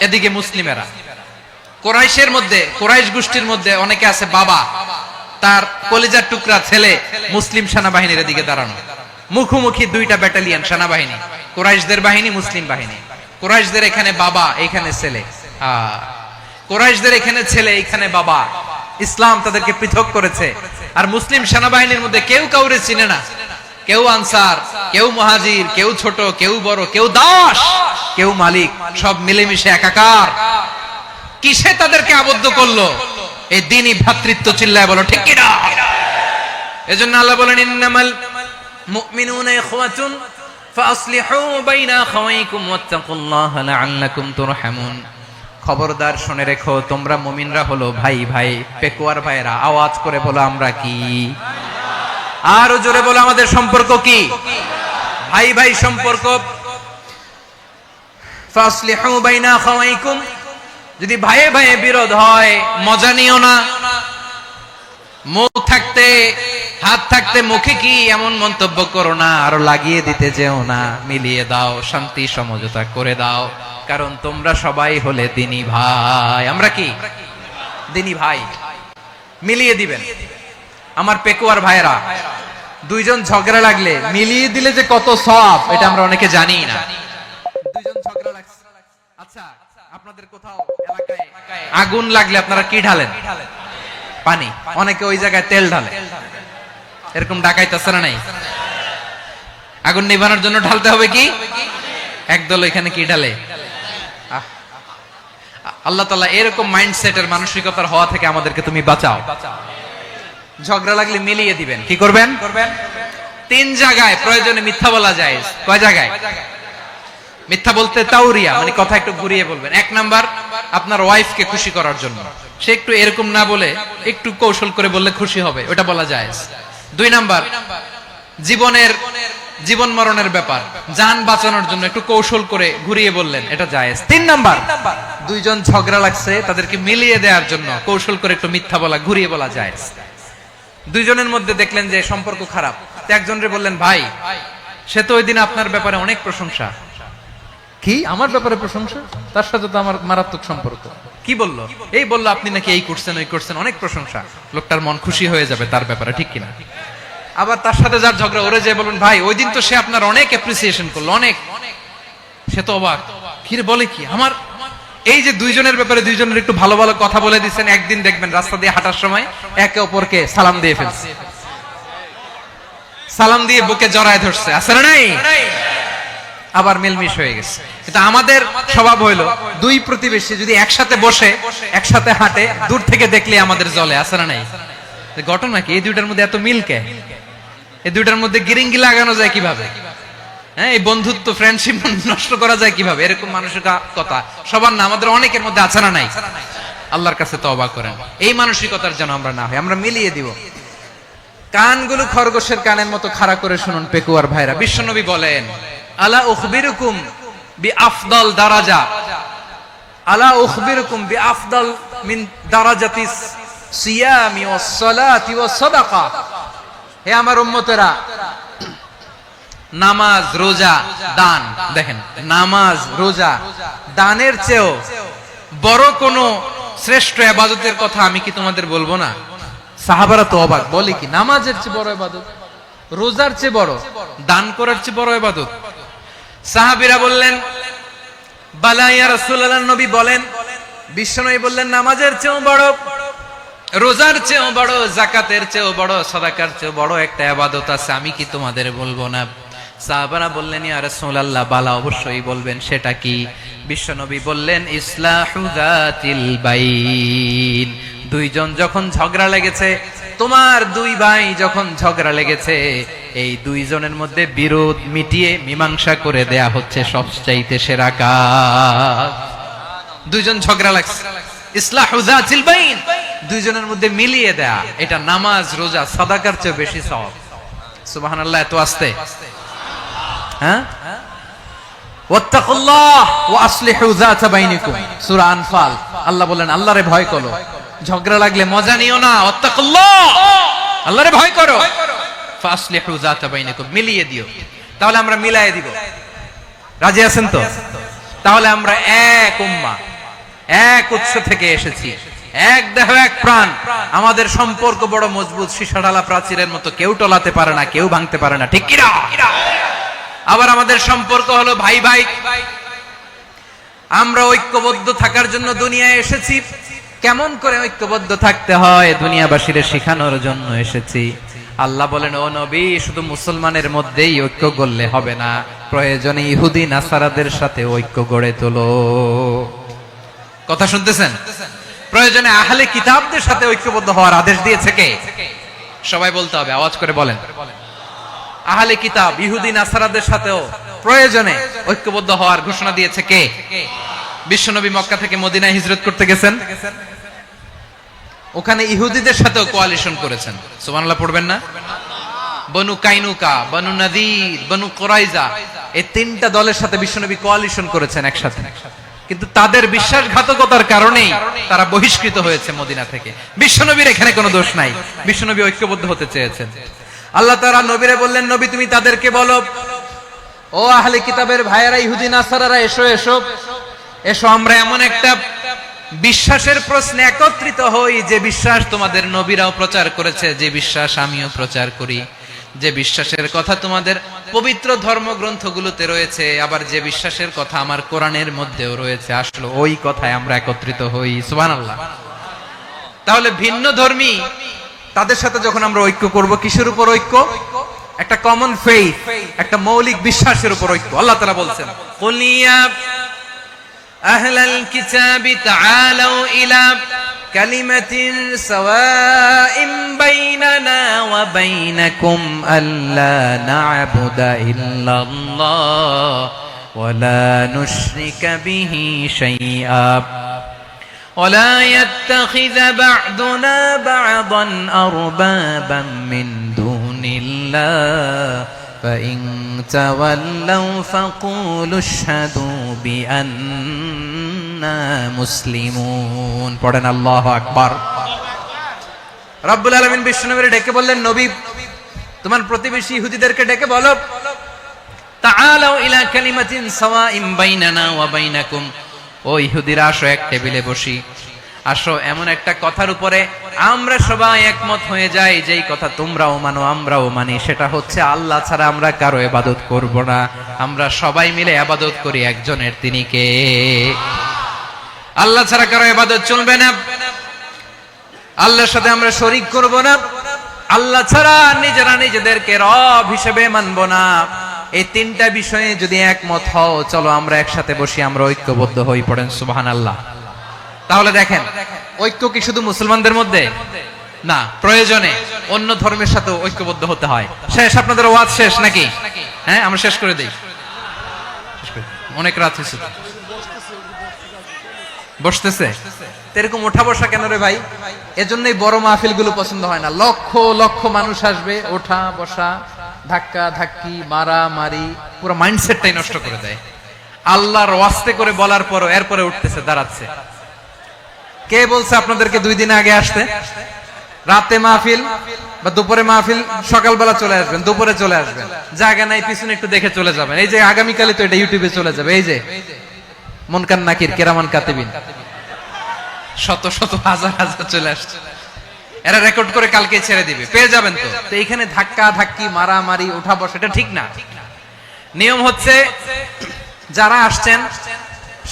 এদিকে মুসলিমেরা। কোরাইশের মধ্যে, কোরাইশ গোষ্ঠীর মধ্যে অনেকে আছে বাবা, তার কলিজার টুকরা ছেলে মুসলিম সেনাবাহিনীর এদিকে দাঁড়ানো। মুখোমুখি দুইটা ব্যাটালিয়ন সেনাবাহিনী, কোরাইশদের বাহিনী, মুসলিম বাহিনী। কোরাইশদের এখানে বাবা, এখানে ছেলে। কোরাইশদের এখানে ছেলে, এখানে বাবা। ইসলাম তাদেরকে পৃথক করেছে। আর মুসলিম সেনাবাহিনীর মধ্যে কেউ কাউরে চিনে না। কেউ আনসার, কেউ মুহাজির, কেউ ছোট, কেউ বড়, কেউ দাস, কেউ মালিক, সব মিলেমিশে একাকার। কিসে তাদেরকে আবদ্ধ করলো? এই দ্বীনি ভ্রাতৃত্ব। চিল্লায় বলো ঠিক কিনা? এজন্য আল্লাহ বলেন, ইন্নামাল মুমিনুনা ইখওয়াতুন ফাসলিহু বাইনা আখাওয়াইকুম ওয়াত্তাকুল্লাহা লাআল্লাকুম তুরহামুন। খবরদার শুনে রেখো, তোমরা মুমিনরা হলো ভাই ভাই। পেকুয়ার ভাইরা আওয়াজ করে বলো, আমরা কি? আরো জোরে বলো, আমাদের সম্পর্ক কি? ভাই ভাই সম্পর্ক। ফাসলিহু বাইনা আখাওয়াইকুম, যদি ভাইয়ে ভাইয়ে বিরোধ হয় মজা নিও না। মুখ থাকতে হাত থাকতে মুখে কি এমন মন্তব্য করো না, আরো লাগিয়ে দিতে যেও না। মিলিয়ে দাও, শান্তি সমঝোতা করে দাও, কারণ তোমরা সবাই হলে দিনী ভাই। আমরা কি দিনী ভাই? মিলিয়ে দিবেন। আমার পেকুয়ার ভাইরা, দুইজন ঝগড়া লাগলে মিলিয়ে দিলে যে কত সওয়াব, এটা আমরা অনেকে জানি না। দুইজন ঝগড়া লাগছে, আচ্ছা আপনাদের কোথাও এলাকায় আগুন লাগলে আপনারা কি ঢালেন? পানি। অনেকে ওই জায়গায় তেল ঢালে। এরকম ডাকাইতেছে না নাই? আগুন নিভানোর জন্য ঢালতে হবে কি? একদল এখানে কি ঢালে? আল্লাহ তাআলা এরকম মাইন্ডসেটের মানসিকতার হওয়া থেকে আমাদেরকে তুমি বাঁচাও। ঝগড়া লাগলে মিলিয়ে দিবেন। কি করবেন? তিন জায়গায় প্রয়োজনে মিথ্যা বলা যায়। কয় জায়গায় মিথ্যা বলতে? তাওরিয়া, মানে কথা একটু ঘুরিয়ে বলবেন। এক নাম্বার, আপনার ওয়াইফকে খুশি করার জন্য, সে একটু এরকম না বলে একটু কৌশল করে বললে খুশি হবে, ওটা বলা যায়। দুই নাম্বার, জীবন মরণের ব্যাপার, জান বাঁচানোর জন্য একটু কৌশল করে ঘুরিয়ে বললেন, এটা জায়েজ। তিন নাম্বার, দুইজন ঝগড়া লাগছে তাদেরকে মিলিয়ে দেওয়ার জন্য কৌশল করে একটু মিথ্যা বলা, ঘুরিয়ে বলা জায়েজ। দুইজনের মধ্যে দেখলেন যে সম্পর্ক খারাপ, তো একজনরে বললেন, ভাই সে তো ওই দিন আপনার ব্যাপারে অনেক প্রশংসা। কি আমার ব্যাপারে প্রশংসা? তার সাথে তো আমার মারাত্মক সম্পর্ক। কি বললো? এই বললো আপনি নাকি এই করছেন ওই করছেন, অনেক প্রশংসা। লোকটার মন খুশি হয়ে যাবে তার ব্যাপারে, ঠিক কিনা? আবার তার সাথে যার ঝগড়া, ওরে যে বলুন, ভাই ওই দিন তো সে আপনার অনেক অ্যাপ্রিসিয়েশন করলো, অনেক। সে তো অবাক, কি রে বলে কি? আমার এই যে দুইজনের ব্যাপারে দুইজনের একটু ভালো ভালো কথা বলে দিচ্ছেন, একদিন দেখবেন রাস্তা দিয়ে হাঁটার সময় একে অপরকে সালাম দিয়ে ফেলছে, সালাম দিয়ে বুকে জড়ায় ধরছে, আছে না নাই? আবার মিলমিশ হয়ে গেছে। কিন্তু আমাদের স্বভাব হইলো, দুই প্রতিবেশী যদি একসাথে বসে একসাথে হাঁটে, দূর থেকে দেখলে আমাদের জ্বলে, আছে না নাই? ঘটনা কি? এই দুইটার মধ্যে এত মিল কে? এই দুইটার মধ্যে গিরিঙ্গি লাগানো যায় কিভাবে? হ্যাঁ, এই বন্ধুত্ব ফ্রেন্ডশিপ নষ্ট করা যায় কিভাবে? এরকম মানসিকতা সবার না, আমাদের অনেকের মধ্যে আছে না নাই? আল্লাহর কাছে তওবা করেন, এই মানসিকতার যেন আমরা না হই, আমরা মিলিয়ে দিব। কানগুলো খরগোশের কানের মতো খাড়া করে শুনুন পেকুয়ার ভাইরা। বিশ্বনবী বলেন, আলা উখবিরুকুম বিআফদাল দারাজা, আলা উখবিরুকুম বিআফদাল মিন দারাজাতিস সিয়ামি ওয়াস সালাতি ওয়াস সাদাকা। হে আমার উম্মতেরা, নামাজ, রোজা, দান, দেখেন নামাজ, রোজা, দানের চেয়েও বড় কোন শ্রেষ্ঠ ইবাদতের কথা আমি কি তোমাদের বলবো না? সাহাবারা তো অবাক, বলে কি নামাজের চেয়ে বড় ইবাদত, রোজার চেয়ে বড়, দান করার চেয়ে বড় ইবাদত? সাহাবীরা বললেন, বালা ইয়া রাসূলুল্লাহ। নবী বলেন, বিশ্বনবী বললেন, নামাজের চেয়েও বড়, রোজার চেয়েও বড়, যাকাতের চেয়েও বড়, সাদাকার চেয়েও বড় একটা ইবাদত আছে, আমি কি তোমাদের বলবো না? সাহাবারা বললেন, ইয়া রাসূলুল্লাহ, বালা অবশ্যই বলবেন, সেটা কি? বিশ্বনবী বললেন, ইসলাহু যাতিল বাইন। দুইজন যখন ঝগড়া লেগেছে, তোমার দুই ভাই যখন ঝগড়া লেগেছে, এই দুইজনের মধ্যে বিরোধ মিটিয়ে মীমাংসা করে দেয়া হচ্ছে সবচাইতে সেরা কাজ। দুইজন ঝগড়া লাগছে, ইসলাহু যাতিল বাইন, দুইজনের মধ্যে মিলিয়ে দেয়া, এটা নামাজ, রোজা, সাদাকার চেয়ে বেশি সওয়াব। সুবহানাল্লাহ, এত আস্তে? হ্যাঁ, ওয়াত্তাকুল্লাহ ওয়া আসলিহু যাতা বাইনিকুম, সূরা আনফাল। আল্লাহ বলেন, আল্লাহরে ভয় করো, ঝগড়া লাগলে মজা নিও না, ওয়াত্তাকুল্লাহ, আল্লাহরে ভয় করো, ফাসলিহু যাতা বাইনিকুম, মিলিয়ে দিও। তাহলে আমরা মিলায়ে দিব, রাজি আছেন তো? তাহলে আমরা এক উম্মাহ, এক উৎস থেকে এসেছি, এক দেহ এক প্রাণ, আমাদের সম্পর্ক বড় মজবুত, সীসাঢালা প্রাচীরের মতো, কেউ টলাতে পারে না, কেউ ভাঙতে পারে না, ঠিক কি না? আবার আমাদের সম্পর্ক হলো ভাই ভাই, আমরা ঐক্যবদ্ধ থাকার জন্য দুনিয়ায় এসেছি। কেমন করে ঐক্যবদ্ধ থাকতে হয় দুনিয়াবাসীরে শেখানোর জন্য এসেছি। আল্লাহ বলেন, ও নবী, শুধু মুসলমানের মধ্যেই ঐক্য গড়লে হবে না, প্রয়োজনে ইহুদি নাসারাদের সাথে ঐক্য গড়ে তোলো। কথা শুনতেছেন? প্রয়োজনে আহলে কিতাবদের সাথে ঐক্যবদ্ধ হওয়ার আদেশ দিয়েছে কে? সবাই বলতে হবে, আওয়াজ করে বলেন। আহলে কিতাব ইহুদি নাসারাদের সাথেও প্রয়োজনে ঐক্যবদ্ধ হওয়ার ঘোষণা দিয়েছে কে? বিশ্বনবী মক্কা থেকে মদিনায় হিজরত করতে গেছেন, ওখানে ইহুদিদের সাথেও কোয়ালিশন করেছেন। সুবহানাল্লাহ পড়বেন না? বনু কাইনুকা, বনু নাদির, বনু কুরাইজা, এই তিনটা দলের সাথে বিশ্বনবী কোয়ালিশন করেছেন একসাথে, কিন্তু তাদের বিশ্বাসঘাতকতার কারণেই তারা বহিষ্কৃত হয়েছে মদিনা থেকে। বিশ্বনবীর এখানে কোনো দোষ নাই, বিশ্বনবী ঐক্যবদ্ধ হতে চেয়েছেন। আল্লাহ তাআলা নবীরে বললেন, নবী তুমি তাদেরকে বলো, ও আহলে কিতাবের ভাইয়েরা, ইহুদি নাসারারা, এসো এসো এসো, আমরা এমন একটা বিশ্বাসের প্রশ্নে একত্রিত হই যে বিশ্বাস তোমাদের নবীরাও প্রচার করেছে, যে বিশ্বাস আমিও প্রচার করি, যে বিশ্বাসের কথা তোমাদের পবিত্র ধর্মগ্রন্থগুলোতে রয়েছে, আবার যে বিশ্বাসের কথা আমার কোরআনের মধ্যেও রয়েছে, আসলে ওই কথায় আমরা একত্রিত হই। সুবহানাল্লাহ। তাহলে ভিন্ন ধর্মী তাদের সাথে যখন আমরা ঐক্য করব, কিসের উপর ঐক্য? একটা কমন ফেইথ, একটা মৌলিক বিশ্বাসের উপর ঐক্য। আল্লাহ তাআলা বলছেন, কুল ইয়া আহলাল কিতাবি তাআলাউ ইলা কালিমাতিন সাওয়াইন বাইনানা ওয়া বাইনাকুম আল্লা না'বুদা ইল্লাল্লাহ ওয়া লা নুশরিকা বিহি শাইআ ওয়া লা ইয়াত্তাখিযা বা'দুনা বা'দান আরবাবান মিন দুনিল্লাহ فإن تولوا فقولوا اشهدوا بأننا মুসলিমুন। পড়েন আল্লাহু আকবার। রব্বুল আলামিন বিশ্বনবীকে ডেকে বললেন, নবী তোমার প্রতিবেশী ইহুদিদেরকে ডেকে বলো, তাআলাউ ইলা কালিমাতিন সাওয়াইন বাইনানা ওয়া বাইনাকুম, ও ইহুদিরা আসো এক টেবিলে বসি, আসো এমন একটা কথার উপরে আমরা সবাই একমত হয়ে যাই, যেই কথা তোমরাও মানো আমরাও মানি, সেটা হচ্ছে আল্লাহ ছাড়া আমরা কারো ইবাদত করব না, আমরা সবাই মিলে ইবাদত করি একজনের, তিনি কে? আল্লাহ ছাড়া কারো ইবাদত চলবে না, আল্লাহর সাথে আমরা শরীক করব না, আল্লাহ ছাড়া নিজেরা নিজেদেরকে রব হিসেবে মানব না। এই তিনটা বিষয়ে যদি একমত হও, চলো আমরা একসাথে বসি, আমরা ঐক্যবদ্ধ হই। পড়েন সুবহানাল্লাহ। তাহলে দেখেন, ঐক্য কি শুধু মুসলমানদের মধ্যে না, প্রয়োজনে অন্য ধর্মের সাথে ঐক্যবদ্ধ হতে হয়। শেষ, আপনাদের ওয়াজ শেষ নাকি? হ্যাঁ, আমরা শেষ করে দিই, অনেক রাত হয়েছে। বসতেছে এরকম ওঠা বসা কেন রে ভাই? এজন্যই বড় মাহফিল গুলো পছন্দ হয় না। লক্ষ লক্ষ মানুষ আসবে, ওঠা বসা, ধাক্কা ধাক্কি, মারা মারি, পুরো মাইন্ডসেটটাই নষ্ট করে দেয়। আল্লাহর ওয়াস্তে করে বলার পরও এরপরে উঠতেছে, দাঁড়াচ্ছে। কে বলছে আপনাদেরকে 2 দিন আগে আসতে? রাতে মাহফিল বা দুপুরে মাহফিল, সকালবেলা চলে আসবেন, দুপুরে চলে আসবেন, জায়গা নাই পিছনে একটু দেখে চলে যাবেন। এই যে আগামীকালই তো এটা ইউটিউবে চলে যাবে, এই যে মুনকার নাকির কিরামান কাতিবিন, শত শত হাজার হাজার চলে আসছে, এরা রেকর্ড করে কালকে ছেড়ে দিবে, পেয়ে যাবেন। তো এইখানে ধাক্কা ধাক্কি, মারামারি, ওঠা বসা, এটা ঠিক না। নিয়ম হচ্ছে যারা আসছেন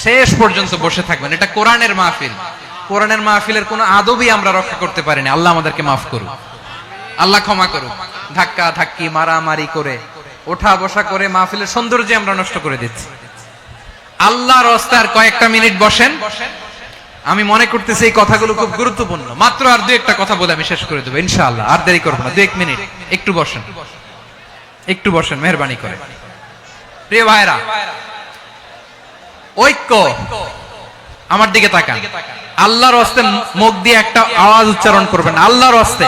শেষ পর্যন্ত বসে থাকবেন। এটা কোরআনের মাহফিল, কোরআনের মাহফিলের কোনো আদবই আমরা রক্ষা করতে পারিনি। আল্লাহ আমাদেরকে মাফ করুক, আল্লাহ ক্ষমা করুক। ধাক্কা ধাক্কি, মারামারি করে, ওঠা বসা করে মাহফিলের সৌন্দর্য আমরা নষ্ট করে দিচ্ছি। আল্লাহর রাস্তায় কয়েকটা মিনিট বসেন। আমি মনে করতেছি এই কথাগুলো খুব গুরুত্বপূর্ণ। মাত্র আর 2-1টা কথা বলে আমি শেষ করে দেবো ইনশাআল্লাহ, আর দেরি করবো না। 2-1 মিনিট একটু বসেন, একটু বসেন মেহেরবানি করে। প্রিয় ভাইরা, ঐক্য, আমার দিকে তাকান। আল্লাহর রাস্তে মুখ দিয়ে একটা আওয়াজ উচ্চারণ করবেন, আল্লাহর রাস্তে।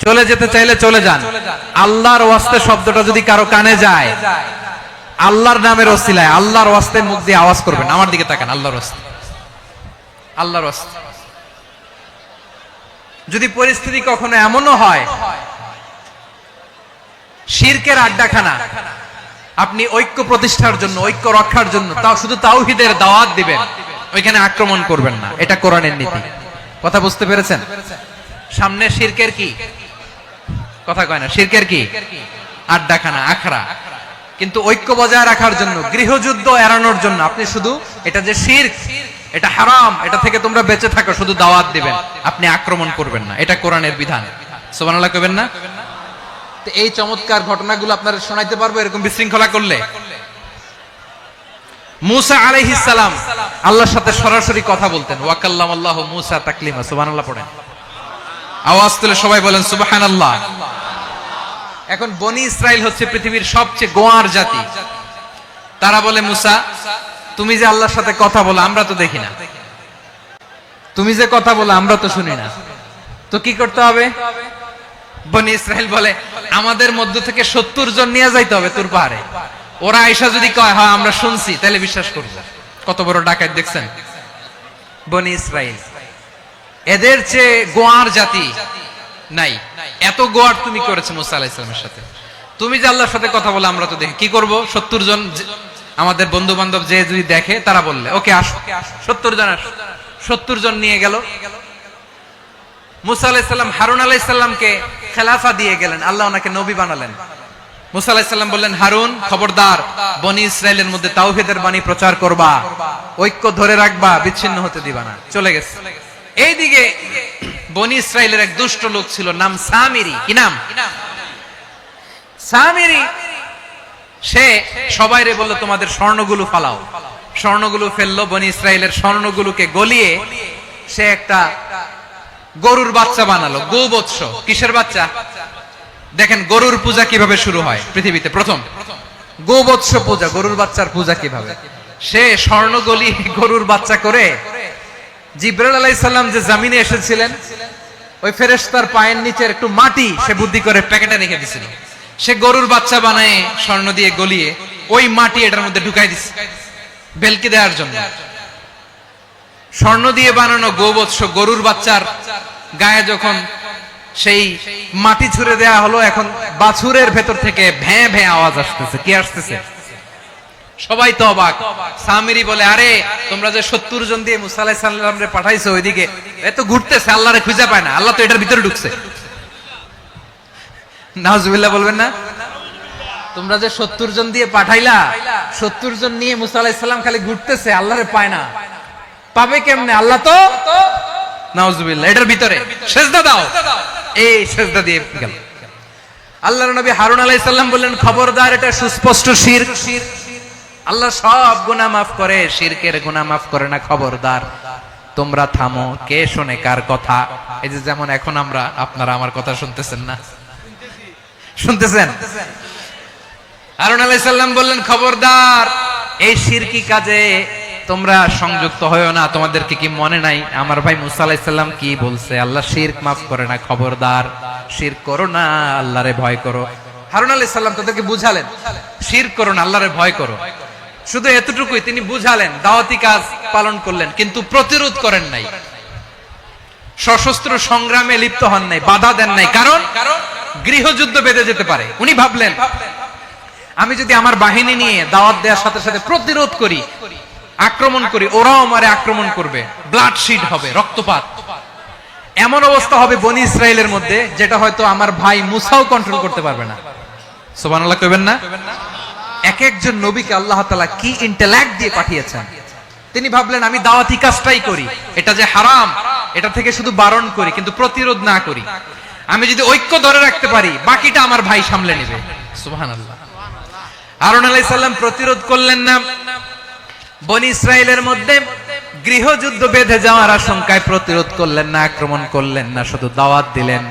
চলে যেতে চাইলে চলে যান। আল্লাহর ওয়াস্তে শব্দটা যদি কারো কানে যায়, আল্লাহর নামের ওসিলায় আল্লাহর ওয়াস্তে মুখ দিয়ে আওয়াজ করবেন। আমার দিকে তাকান, আল্লাহর ওয়াস্তে, আল্লাহর ওয়াস্তে। যদি পরিস্থিতি কখনো এমনও হয় শিরকের আড্ডাখানা, আপনি ঐক্য প্রতিষ্ঠার জন্য, ঐক্য রক্ষার জন্য তাও শুধু তাওহীদের দাওয়াত দিবেন, ওইখানে আক্রমণ করবেন না। এটা কোরআনের নীতি। কথা বুঝতে পেরেছেন? সামনে শিরকের কি কথা কয় না, শিরকের কি আড্ডাখানা, আখড়া। কিন্তু ঐক্য বজায় রাখার জন্য, গৃহযুদ্ধ এড়ানোর জন্য আপনি শুধু এটা যে শিরক, এটা হারাম, এটা থেকে তোমরা বেঁচে থাকো, শুধু দাওয়াত দিবেন, আপনি আক্রমণ করবেন না। এটা কোরআনের বিধান। সুবহানাল্লাহ কইবেন না? তো এই চমৎকার ঘটনাগুলো আপনারা শোনাইতে পারবো এরকম বিশৃঙ্খলা করলে। মুসা আলাইহিস সালাম আল্লাহর সাথে সরাসরি কথা বলতেন। ওয়া কাল্লামাল্লাহু মুসা তাকলিমা। সুবহানাল্লাহ পড়েন, আওয়াজ তুলে সবাই বলেন সুবহানাল্লাহ। এখন বনি ইসরাইল হচ্ছে পৃথিবীর সবচেয়ে গোয়ার জাতি। তারা বলে, মুসা তুমি যে আল্লাহর সাথে কথা বলো আমরা তো দেখি না, তুমি যে কথা বলো আমরা তো শুনি না, তো কি করতে হবে? বনি ইসরাইল বলে আমাদের মধ্য থেকে 70 জন নিয়ে যাইতে হবে তোর পাহাড়ে। ওরা আয়েশা যদি কয় হ্যাঁ আমরা শুনছি, তাহলে বিশ্বাস করব। কত বড় ডাকাত দেখছেন বনি ইসরাইল। এদের চেয়ে গোয়ার জাতি নাই। এত গোয়ার তুমি করেছো মুসা আলাইহিস সালামের সাথে। তুমি যে আল্লাহর সাথে কথা বলে আমরা তো দেখি কি করব, 70 জন আমাদের বন্ধু বান্ধব যে যদি দেখে তারা বললে ওকে আসো, 70 জন আসো। 70 জন নিয়ে গেল। মুসা আলাইহিস সালাম হারুন আলাইহিস সালামকে খেলাফা দিয়ে গেলেন, আল্লাহ ওনাকে নবী বানালেন। মুসা আলাইহিস সালাম বললেন, হারুন খবরদার, বনি ইসরাইলের মধ্যে তাওহীদের বাণী প্রচার করবা, ঐক্য ধরে রাখবা, বিচ্ছিন্ন হতে দিবা না। চলে গেছে। এইদিকে বনি ইসরাইলের এক দুষ্ট লোক ছিল, নাম সামিরি। কি নাম? সামিরি। সে সবাইরে বলল তোমাদের স্বর্ণগুলো ফালাও। স্বর্ণগুলো ফেললো, বনি ইসরাইলের স্বর্ণগুলোকে গলিয়ে সে একটা গরুর বাচ্চা বানালো। গোবৎস। কিসের বাচ্চা? দেখেন গরুর পূজা কিভাবে শুরু হয় পৃথিবীতে প্রথম, গোবৎস পূজা, গরুর বাচ্চার পূজা কিভাবে। সে স্বর্ণ গলি গরুর বাচ্চা করে, জিবরাইল আলাইহিস সালাম যে জমিনে এসেছিলেন ওই ফেরেশতার পায়ের নিচের একটু মাটি সে বুদ্ধি করে প্যাকেটে রেখে দিয়েছিল। সে গরুর বাচ্চা বানায় স্বর্ণ দিয়ে গলিয়ে ওই মাটি এটার মধ্যে ঢুকাই দিছে বেলকি দেওয়ার জন্য। স্বর্ণ দিয়ে বানানো গোবৎস গরুর বাচ্চার গায়ে যখন সেই মাটি ছুঁড়ে দেয়া হলো, এখন বাছুরের ভেতর থেকে ভ্যাঁ ভ্যাঁ আওয়াজ আসতেছে। কি আসতেছে? সবাই তো অবাক। সামিরি বলে, আরে তোমরা যে 70 জন দিয়ে মুসা আলাইহিস সালামরে পাঠাইছো ওইদিকে, এ তো ঘুরতেছে, আল্লাহরে খুঁজে পায় না, আল্লাহ তো এটার ভিতরে ঢুকছে। নাউজুবিল্লাহ বলবেন না? তোমরা যে 70 জন দিয়ে পাঠাইলা, 70 জন নিয়ে মুসা আলাইহিস সালাম খালি ঘুরতেছে, আল্লাহরে পায় না। পাবে কেমনে? আল্লাহ তো নাউজুবিল্লাহ এটার ভিতরে। সিজদা দাও। এই সিজদা দিয়ে গেল। আল্লাহর নবী হারুন আলাইহিস সালাম বললেন, খবরদার, এটা সুস্পষ্ট শিরক। আল্লাহ সব গুনাহ মাফ করে, শিরকের গুনাহ মাফ করে না, খবরদার তোমরা থামো। কে শুনে কার কথা? এই যে যেমন এখন আপনারা আমার কথা শুনতেছেন না? শুনতেছেন? হারুন আলাইহিস সালাম বললেন, খবরদার, এই শিরকি কাজে তোমরা সংযুক্ত হয়ো না। তোমাদেরকে কি মনে নাই আমার ভাই মুসা আলাইহিস সালাম কি বলছে? আল্লাহ শিরক মাফ করে না, খবরদার শিরক করো না, আল্লাহরে ভয় করো। হারুন আলাইহিস সালাম তাদেরকে বুঝালেন, শিরক করো না, আল্লাহরে ভয় করো। শুধু এতটুকুই তিনি বুঝালেন, দাওয়াতি কাজ পালন করলেন, কিন্তু প্রতিরোধ করেন নাই, সশস্ত্র সংগ্রামে লিপ্ত হন নাই, বাধা দেন নাই। কারণ গৃহযুদ্ধ বেঁধে যেতে পারে। উনি ভাবলেন, আমি যদি আমার বাহিনী নিয়ে দাওয়াত দেওয়ার সাথে সাথে প্রতিরোধ করি, আক্রমণ করি, ওরাও আমারে আক্রমণ করবে, ব্লাডশিড হবে, রক্তপাত। এমন অবস্থা হবে বনি ইসরাইলের মধ্যে যেটা হয়তো আমার ভাই মুসাও কন্ট্রোল করতে পারবে না। সুবহানাল্লাহ কইবেন না? এক একজন নবীকে আল্লাহ তাআলা কি ইন্টেলেক্ট দিয়ে পাঠিয়েছেন। তিনি ভাবলেন, আমি দাওয়াতি কাজটাই করি, এটা যে হারাম এটা থেকে শুধু বারণ করি, কিন্তু প্রতিরোধ না করি। আমি যদি ঐক্য ধরে রাখতে পারি, বাকিটা আমার ভাই সামলে নেবে। সুবহানাল্লাহ। হারুন আলাইহিস সালাম প্রতিরোধ করলেন না। বনি ইসরাইলের মধ্যে গৃহযুদ্ধ বেঁধে যাওয়ার আশঙ্কায় প্রতিরোধ করলেন না, আক্রমণ করলেন না, শুধু দাওয়াত দিলেন।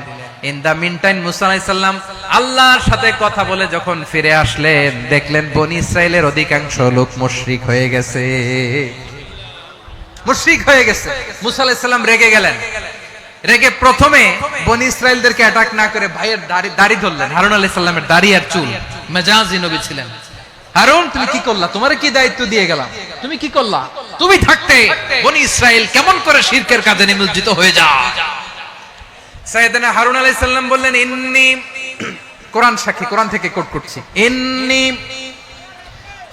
ইন দা মিন টাইম মুসা আলাইহিস সালাম আল্লাহর সাথে কথা বলে যখন ফিরে আসলেন, দেখলেন বনি ইসরাইলের অধিকাংশ লোক মুশরিক হয়ে গেছে। মুশরিক হয়ে গেছে। মুসা আলাইহিস সালাম রেগে গেলেন। রেগে প্রথমে বনি ইসরাইলদেরকে অ্যাটাক না করে ভাইয়ের দাড়ি ধরলেন। হারুন আলাইহিস সালামের দাড়ি আর চুল। মেজাজি নবী ছিলেন। হারুন, তুমি কি করলা? তোমারে কি দায়িত্ব দিয়ে গেলাম? তুমি কি করলা? তুমি থাকতে বনি ইসরাইল কেমন করে শিরকের কাজে নিমজ্জিত হয়ে যায়? সাইয়েদনা হারুন আলাইহিস সালাম বললেন, ইন্নী, কোরআন সাক্ষী, কোরআন থেকে কোট করছি, ইন্নী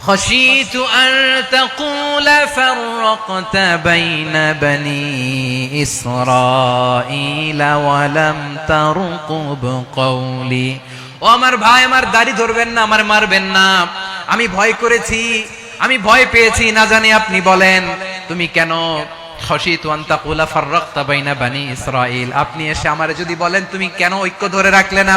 খাশিতু আন তাকুলা ফাররাকতা বাইনা বনি ইসরাঈলা ওয়া লাম তারকুব কওলি। ও আমার ভাই, আমার দাড়ি ধরবেন না, আমার মারবেন না। আমি ভয় করেছি, আমি ভয় পেয়েছি, না জানি আপনি বলেন তুমি কেন খাশিতু আন তাকুলা ফাররাকতা বাইনা বনি ইসরাঈল, আপনি এসে আমারে যদি বলেন তুমি কেন ঐক্য ধরে রাখলে না,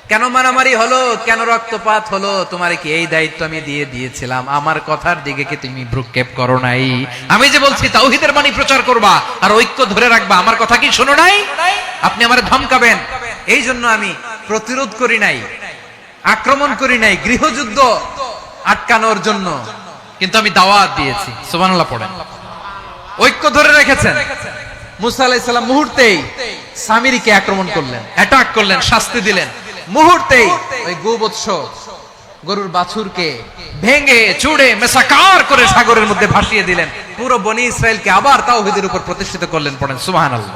কেন মারামারি হলো, কেন রক্তপাত হলো, তোমারে কি এই দায়িত্ব আমি দিয়ে দিয়েছিলাম? আমার কথার দিকে কি তুমি ভ্রুক্ষেপ করো নাই? আমি যে বলছি তাওহীদের বাণী প্রচার করবা আর ঐক্য ধরে রাখবা, আমার কথা কি শোনো নাই? আপনি আমারে ধমকাবেন, এই জন্য আমি প্রতিরোধ করি নাই, আক্রমণ করি নাই, গৃহযুদ্ধ আটকানোর জন্য, কিন্তু আমি দাওয়াত দিয়েছি। সুবহানাল্লাহ পড়েন। ঐক্য ধরে রেখেছেন। মুসা আলাইহিস সালাম মুহূর্তেই সামিরীকে আক্রমণ করলেন, অ্যাটাক করলেন, শাস্তি দিলেন। মুহূর্তেই ওই গোবৎস গরুর বাছুরকে ভেঙে চুড়ে মেসাকার করে সাগরের মধ্যে ভাসিয়ে দিলেন। পুরো বনি ইসরায়েলকে আবার তাওহীদের উপর প্রতিষ্ঠিত করলেন। পড়েন সুবহানাল্লাহ।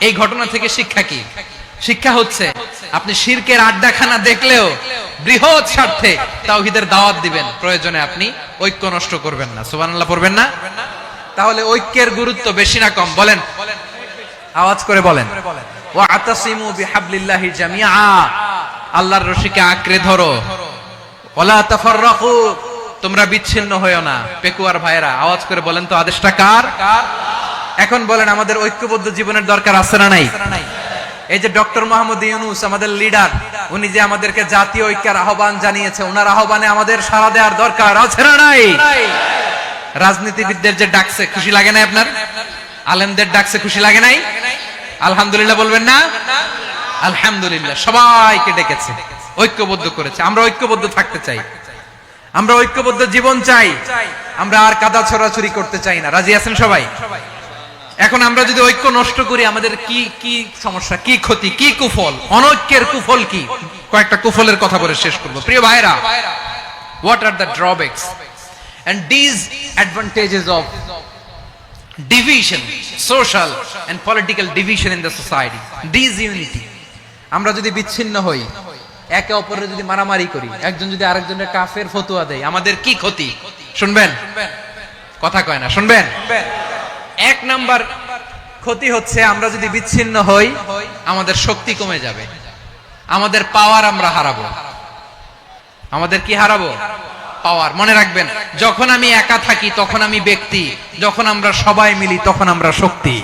এই ঘটনা থেকে শিক্ষা কি? শিক্ষা হচ্ছে আপনি শিরকের আড্ডাখানা দেখলেও বৃহৎ স্বার্থে তাওহীদের দাওয়াত দিবেন, প্রয়োজনে আপনি ঐক্য নষ্ট করবেন না। সুবহানাল্লাহ পড়বেন না? তাহলে ঐক্যের গুরুত্ব বেশি না কম? বলেন, আওয়াজ করে বলেন। ওয়া আতাসিমু বিহাবলিল্লাহি জামিআ, আল্লাহর রশিকে আঁকড়ে ধরো। ওয়ালা তাফাররাকু, তোমরা বিচ্ছিন্ন হয়ো না। পেকুয়ার ভাইরা আওয়াজ করে বলেন তো, আদেশটা কার? এখন বলেন, আমাদের ঐক্যবদ্ধ জীবনের দরকার আছে না নাই? এই যে ডক্টর মোহাম্মদ ইউনূস আমাদের লিডার, উনি যে আমাদেরকে জাতীয় ঐক্যের আহ্বান জানিয়েছে, ওনার আহ্বানে আমাদের সাড়া দেওয়ার দরকার আছে না নাই? রাজনীতিবিদদের যে ডাকছে, খুশি লাগে না আপনার? আলেমদের ডাকছে, খুশি লাগে নাই? আলহামদুলিল্লাহ বলবেন না? আলহামদুলিল্লাহ, সবাইকে ডেকেছে, ঐক্যবদ্ধ করেছে। আমরা ঐক্যবদ্ধ থাকতে চাই, আমরা ঐক্যবদ্ধ জীবন চাই, আমরা আর কাদা ছড়াছড়ি করতে চাই না। রাজি আছেন সবাই? এখন আমরা যদি ঐক্য নষ্ট করি, আমাদের কি কি সমস্যা, কি ক্ষতি, কি কুফল? অনৈক্যের কুফল কি? কয়েকটা কুফলের কথা বলে শেষ করব। প্রিয় ভাইরা, what are the drawbacks and disadvantages of division, social and political division in the society? Disunity. আমরা যদি বিচ্ছিন্ন হই, একে অপরের যদি মারামারি করি, একজন যদি আরেকজনের কাফের ফতোয়া দেয়, আমাদের কি ক্ষতি? শুনবেন? কথা কয় না, শুনবেন? এক নাম্বার ক্ষতি হচ্ছে, আমরা যদি বিচ্ছিন্ন হই, আমাদের শক্তি কমে যাবে, আমাদের পাওয়ার আমরা হারাবো। আমাদের কি হারাবো? পাওয়ার। মনে রাখবেন, যখন আমি একা থাকি তখন আমি ব্যক্তি, যখন আমরা সবাই মিলি তখন আমরা শক্তি।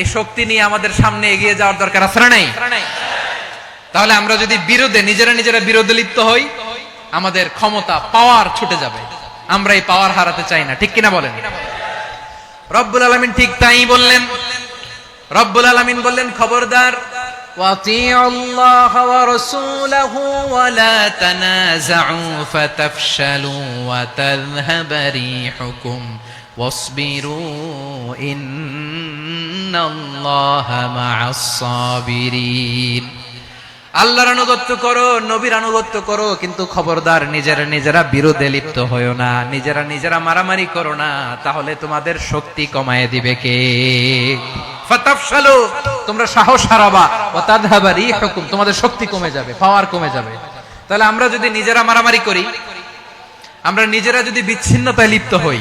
এই শক্তি নিয়ে আমাদের সামনে এগিয়ে যাওয়ার দরকার আছে না নাই? তাহলে আমরা যদি বিরোধে, নিজেরা বিরোধে লিপ্ত হই, আমাদের ক্ষমতা, পাওয়ার ছুটে যাবে। আমরা এই পাওয়ার হারাতে চাই না, ঠিক কিনা বলেন? রব্বুল আলামিন ঠিক তাই বললেন। রব্বুল আলামিন বললেন, খবরদার, ওয়াতিউল্লাহ ওয়া রাসূলাহু ওয়া লা তানাযাউ ফাতাফশালু ওয়া তাযহাবা রিহুকুম ওয়াসবিরু ইন্নাল্লাহা মা'আস সাবিরিন। আল্লাহর আনুগত্য করো, নবীর আনুগত্য করো, কিন্তু খবরদার নিজেরা বিরোধে লিপ্ত হয়ো না, নিজেরা মারামারি করো না, তাহলে তোমাদের শক্তি কমায় দিবে কে? ফাতাফশালু, তোমরা সাহস হারাবা, ওয়া তাযহাবা রিহুকুম, তোমাদের শক্তি কমে যাবে, পাওয়ার কমে যাবে। তাহলে আমরা যদি নিজেরা মারামারি করি, আমরা নিজেরা যদি বিচ্ছিন্নতায় লিপ্ত হই,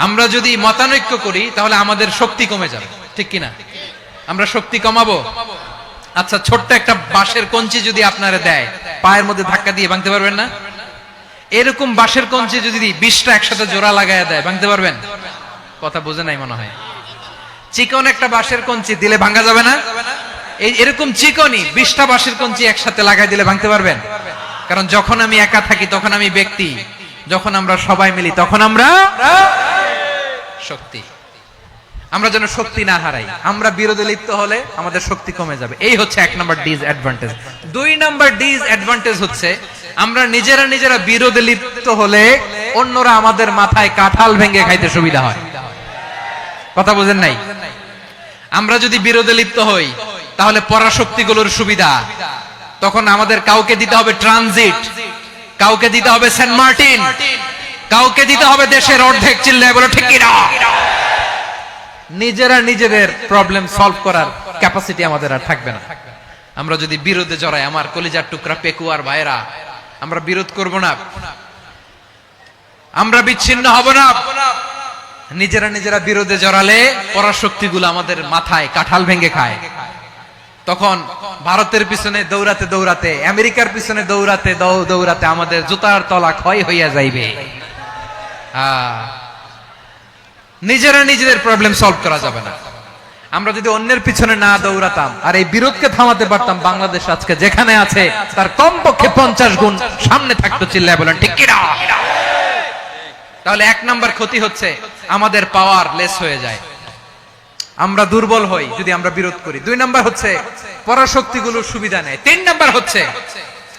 আমরা যদি মতানৈক্য করি, তাহলে আমাদের শক্তি কমে যাবে, ঠিক কিনা? আমরা শক্তি কমাবো। আচ্ছা, ছোট্ট একটা বাঁশের কঞ্চি যদি আপনারা দেয়, পায়ের মধ্যে ধাক্কা দিয়ে ভাঙতে পারবেন না? এরকম বাঁশের কঞ্চি যদি 20টা একসাথে জোড়া লাগায় দেয়, ভাঙতে পারবেন? কথা বুঝে নাই মনে হয়। চিকন একটা বাঁশের কঞ্চি দিলে ভাঙা যাবে না? এরকম চিকনই 20টা বাঁশের কঞ্চি একসাথে লাগাই দিলে ভাঙতে পারবেন? কারণ যখন আমি একা থাকি তখন আমি ব্যক্তি, যখন আমরা সবাই মিলি তখন আমরা শক্তি। আমরা যেন শক্তি না হারাই। আমরা বিরোধে লিপ্ত হলে আমাদের শক্তি কমে যাবে। এই হচ্ছে এক নাম্বার ডিসঅ্যাডভান্টেজ। 2 নাম্বার ডিসঅ্যাডভান্টেজ হচ্ছে, আমরা নিজেরা বিরোধে লিপ্ত হলে অন্যরা আমাদের মাথায় কাঁঠাল ভেঙে খাইতে সুবিধা হয়। কথা বুঝেন নাই? আমরা যদি বিরোধে লিপ্ত হই, তাহলে পরাশক্তিগুলোর সুবিধা, তখন আমাদের কাউকে দিতে হবে ট্রানজিট, কাউকে দিতে হবে সেন্ট মার্টিন, কাউকে দিতে হবে দেশের অর্ধেক। চিল্লায় বলো ঠিক কিনা? নিজেদের প্রবলেম সলভ করার ক্যাপাসিটি আমাদের আর থাকবে না। আমরা যদি বিরোধে জড়াই, আমার কলিজার টুকরা পেকুয়ার ভাইরা, আমরা বিরোধ করব না, আমরা বিচ্ছিন্ন হব না। নিজেরা বিরোধে জড়ালে পরাশক্তিগুলো আমাদের মাথায় কাঁঠাল ভেঙে খায়। তখন ভারতের পিছনে দৌড়াতে, আমেরিকার পিছনে দৌড়াতে আমাদের জুতার তলা ক্ষয় হইয়া যাইবে। নিজেদের প্রবলেম সলভ করা যাবে না। আমরা যদি অন্যের পিছনে না দৌড়াতাম আর এই বিরোধকে থামাতে পারতাম, বাংলাদেশ আজকে যেখানে আছে তার কমপক্ষে 50 গুণ সামনে থাকতো। চিল্লায় বলেন ঠিক কিনা? তাহলে 1 নাম্বার ক্ষতি হচ্ছে, আমাদের পাওয়ার লেস হয়ে যায়, আমরা দুর্বল হই যদি আমরা বিরোধ করি। 2 নাম্বার হচ্ছে, পরাশক্তিগুলোর সুবিধা নেয়। 3 নাম্বার হচ্ছে,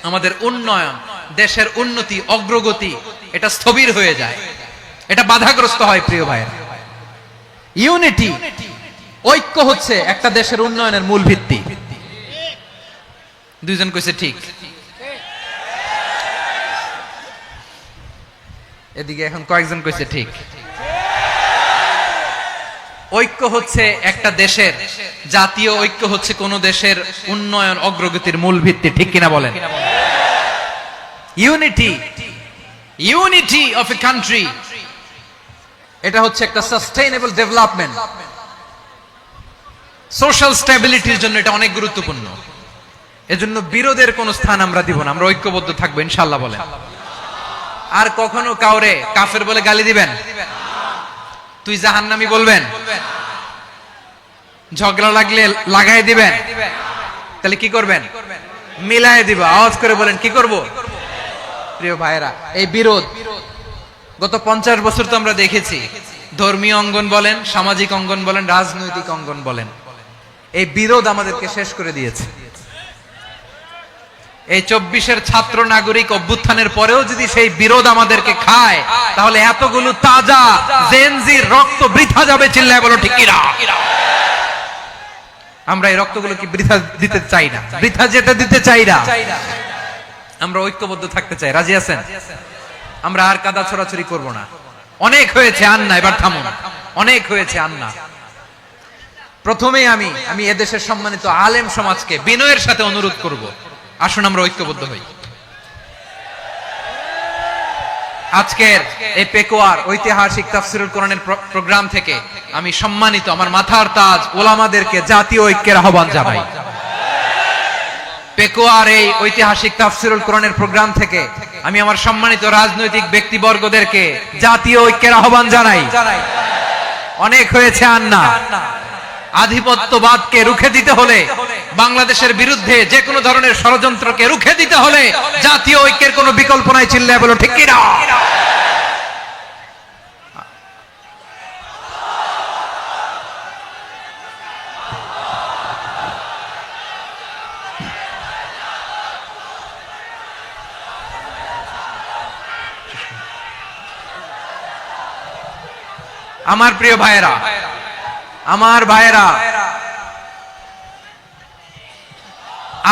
আমাদের উন্নয়ন, দেশের উন্নতি, অগ্রগতি, এটা স্থবির হয়ে যায়, এটা বাধাগ্রস্ত হয়। প্রিয় ভাইয়েরা, ইউনিটি, ঐক্য হচ্ছে একটা দেশের উন্নয়নের মূল ভিত্তি। দুইজন কইছে ঠিক। এদিকে এখন কয়েকজন কইছে ঠিক। ঐক্য হচ্ছে একটা দেশের, জাতীয় ঐক্য হচ্ছে কোন দেশের উন্নয়ন অগ্রগতির মূল ভিত্তি, ঠিক কিনা বলেন? Unity, unity of a country, এটা হচ্ছে একটা সাস্টেইনেবল ডেভেলপমেন্ট, সোশ্যাল স্টেবিলিটির জন্য এটা অনেক গুরুত্বপূর্ণ। এজন্য বিরোধের কোন স্থান আমরা দিব না, আমরা ঐক্যবদ্ধ থাকবো ইনশাআল্লাহ বলেন। আর কখনো কাউরে কাফের বলে গালি দিবেন? তুই জাহান্নামী বলবেন? ঝগড়া লাগলে লাগাই দিবেন? তাহলে কি করবেন? মিলায় দিব। আওয়াজ করে বলেন কি করব? প্রিয় ভাইরা, এই বিরোধ গত 50 বছর তো আমরা দেখেছি। ধর্মীয় অঙ্গন বলেন, সামাজিক অঙ্গন বলেন, রাজনৈতিক অঙ্গন বলেন, এই বিরোধ আমাদেরকে শেষ করে দিয়েছে। এই 24-এর ছাত্র নাগরিক অভ্যুত্থানের পরেও যদি সেই বিরোধ আমাদেরকে খায়, তাহলে এতগুলো তাজা জেনজির রক্ত বৃথা যাবে। চিল্লায় বলো ঠিক কিনা? আমরা এই রক্তগুলো কি বৃথা দিতে চাই না, বৃথা যেতে দিতে চাই না। আমরা ঐক্যবদ্ধ থাকতে চাই। রাজি আছেন? আমরা আর কাদা ছড়াছড়ি করব না। অনেক হয়েছে আন্না, এবার থামুন। অনেক হয়েছে আন্না। প্রথমেই আমি এদেশের সম্মানিত আলেম সমাজকে বিনয়ের সাথে অনুরোধ করব, আসুন আমরা ঐক্যবদ্ধ হই। আজকের এই পেকুয়ার ঐতিহাসিক তাফসীরুল কোরআনের প্রোগ্রাম থেকে আমি সম্মানিত আমার মাথার তাজ ওলামাদেরকে জাতীয় ঐক্যের আহ্বান জানাই। পেকুয়ার এই ঐতিহাসিক তাফসীরুল কোরআনের প্রোগ্রাম থেকে আমি আমার সম্মানিত রাজনৈতিক ব্যক্তিবর্গদেরকে জাতীয় ঐক্যের আহ্বান জানাই। অনেক হয়েছে আন্না। আধিপত্যবাদকে রুখে দিতে হলে, বাংলাদেশের বিরুদ্ধে যে কোনো ধরনের ষড়যন্ত্রকে রুখে দিতে হলে জাতীয় ঐক্যের কোনো বিকল্প নাই। চিল্লায় বলো ঠিক কিনা? আমার প্রিয় ভাইয়েরা, আমার ভাইয়েরা,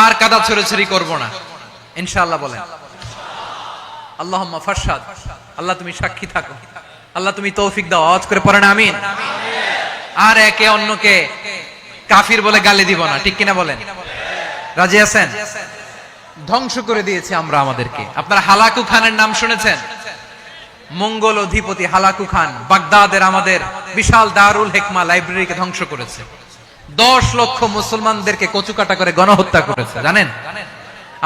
আর কাদা ছড়াছড়ি করব না ইনশাআল্লাহ বলেন। আল্লাহুম্মা ফাশহাদ। আল্লাহ তুমি সাক্ষী থাকো, আল্লাহ তুমি তৌফিক দাও। আওয়াজ করে পড়েন আমিন। আর একে অন্যকে কাফির বলে গালি দিব না, ঠিক কিনা বলেন? রাজি আছেন? ধ্বংস করে দিয়েছে আমরা আমাদেরকে। আপনারা হালাকু খানের নাম শুনেছেন? মঙ্গল অধিপতি হালাকু খান বাগদাদের আমাদের বিশাল দারুল হিকমা লাইব্রেরিকে ধ্বংস করেছে। 10 লক্ষ মুসলমানদেরকে কচুকাটা করে গণহত্যা করেছে। জানেন?